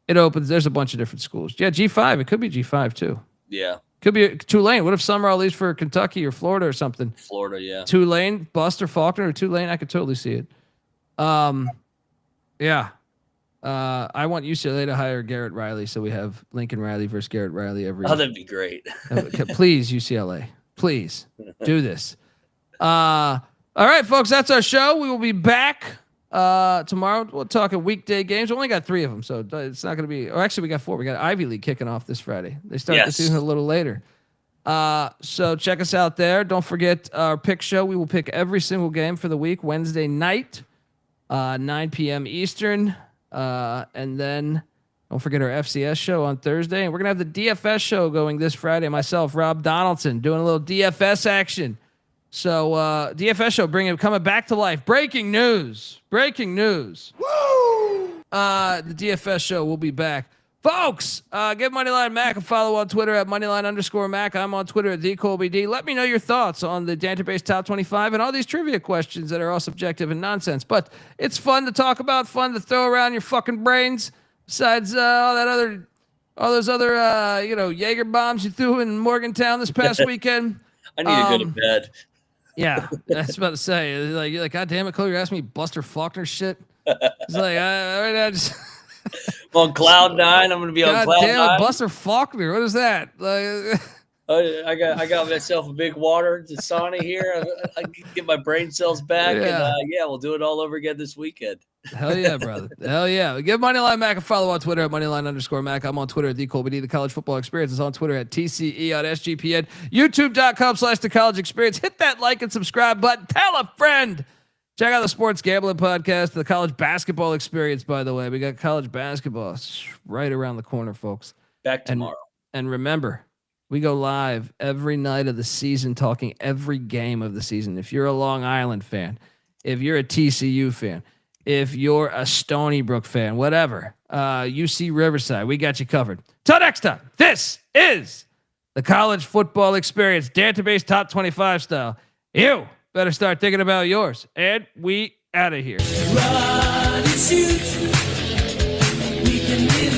it opens. There's a bunch of different schools. Yeah, G5. It could be G5 too. Yeah. Could be Tulane. What if Sumrall leaves for Kentucky or Florida or something? Florida, yeah. Tulane, Buster Faulkner or Tulane. I could totally see it. Yeah. I want UCLA to hire Garrett Riley, so we have Lincoln Riley versus Garrett Riley every. Oh, that'd be great. Please, UCLA, please do this. All right, folks, that's our show. We will be back tomorrow. We'll talk weekday games. We only got 3 of them, so it's not going to be. Or actually, we got 4. We got Ivy League kicking off this Friday. They start the season a little later. So check us out there. Don't forget our pick show. We will pick every single game for the week Wednesday night, 9 p.m. Eastern. And then don't forget our FCS show on Thursday. And we're going to have the DFS show going this Friday. Myself, Rob Donaldson, doing a little DFS action. So DFS show coming back to life. Breaking news. Woo! The DFS show will be back. Folks, give Moneyline Mac a follow on Twitter at Moneyline_Mac. I'm on Twitter at TheColbyD. Let me know your thoughts on the Dantabase Top 25 and all these trivia questions that are all subjective and nonsense. But it's fun to talk about, fun to throw around your fucking brains. Besides all those other Jaeger bombs you threw in Morgantown this past weekend. I need to go to bed. Yeah, that's about to say. You're like, God damn it, Cole, you're asking me Buster Faulkner shit. It's like I just. On cloud 9, I'm going to be on cloud 9. Damn it, Buster Faulkner. What is that? Like, I got myself a big water sauna here. I can get my brain cells back, and we'll do it all over again this weekend. Hell yeah, brother. Hell yeah. Give Moneyline Mac a follow on Twitter at Moneyline_Mac. I'm on Twitter at TheColbyD. The College Football Experience is on Twitter at TCE on SGPN. YouTube.com/The College Experience. Hit that like and subscribe button. Tell a friend. Check out the Sports Gambling Podcast, the College Basketball Experience, by the way. We got college basketball right around the corner, folks. Back tomorrow. And remember, we go live every night of the season talking every game of the season. If you're a Long Island fan, if you're a TCU fan, if you're a Stony Brook fan, whatever, UC Riverside, we got you covered. Till next time, this is the college football experience, Dantabase top 25 style. You better start thinking about yours. And we out of here. Run and shoot. We can live